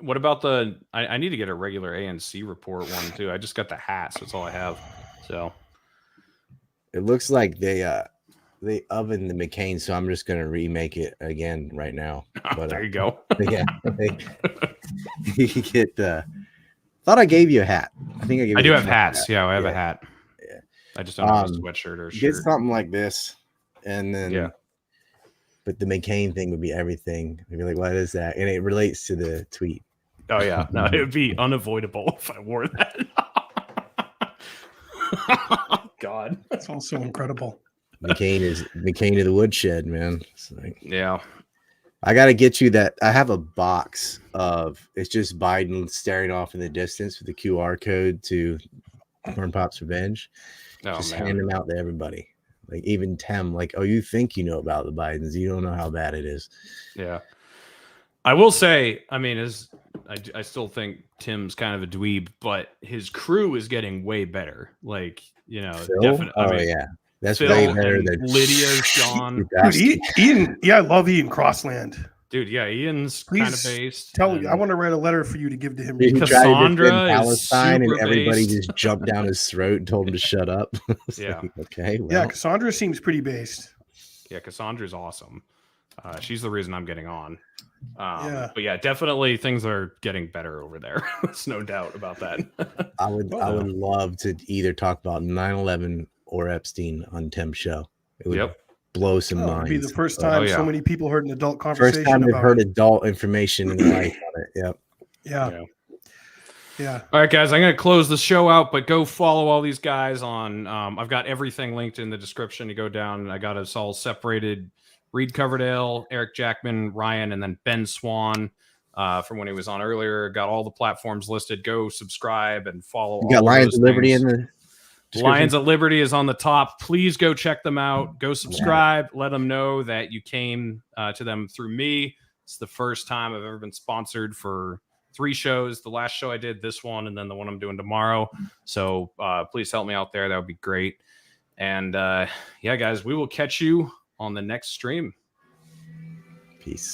What about I need to get a regular ANC report one too. I just got the hat, so that's all I have. So it looks like they ovened the McCain, so I'm just gonna remake it again right now. But there you go. Yeah, you get thought I gave you a hat. I think I gave. I do have hats. Yeah, I have a hat. Yeah, I just don't have a sweatshirt or a shirt. Get something like this. And then, but the McCain thing would be everything. I'd be like, what is that? And it relates to the tweet. Oh, yeah. No, it would be unavoidable if I wore that. God. That's also incredible. McCain of the woodshed, man. Yeah. I got to get you that. I have a box it's just Biden staring off in the distance with the QR code to Corn Pop's Revenge. Just hand them out to everybody. Like even Tim, like, oh, you think you know about the Bidens. You don't know how bad it is. Yeah. I will say, I mean, I still think Tim's kind of a dweeb, but his crew is getting way better. Like, definitely. Oh, yeah. That's Phil way better and than Lydia's gone. Dude, Ian, yeah, I love Ian Crossland. Dude, yeah, Ian's kind of based. Tell me, I want to write a letter for you to give to him. He Cassandra tried to defend is Palestine, and super everybody based. just jumped down his throat and told him to shut up. Yeah. Like, okay. Well. Yeah, Cassandra seems pretty based. Yeah, Cassandra's awesome. She's the reason I'm getting on. Yeah. But yeah, definitely things are getting better over there. There's no doubt about that. I would love to either talk about 9/11 or Epstein on Tim's show. It would blow some minds. It'd be the first time so many people heard an adult conversation. First time they've about heard adult information in life on it. Yep. Yeah. All right, guys, I'm going to close the show out, but go follow all these guys on. I've got everything linked in the description. You go down, I got us all separated. Reed Coverdale, Eric Jackman, Ryan, and then Ben Swann from when he was on earlier. Got all the platforms listed. Go subscribe and follow. You got Lions of Liberty in the Lions at Liberty is on the top. Please go check them out. Go subscribe. Let them know that you came to them through me. It's the first time I've ever been sponsored for 3 shows. The last show I did, this one, and then the one I'm doing tomorrow. So please help me out there. That would be great. And yeah, guys, we will catch you on the next stream. Peace.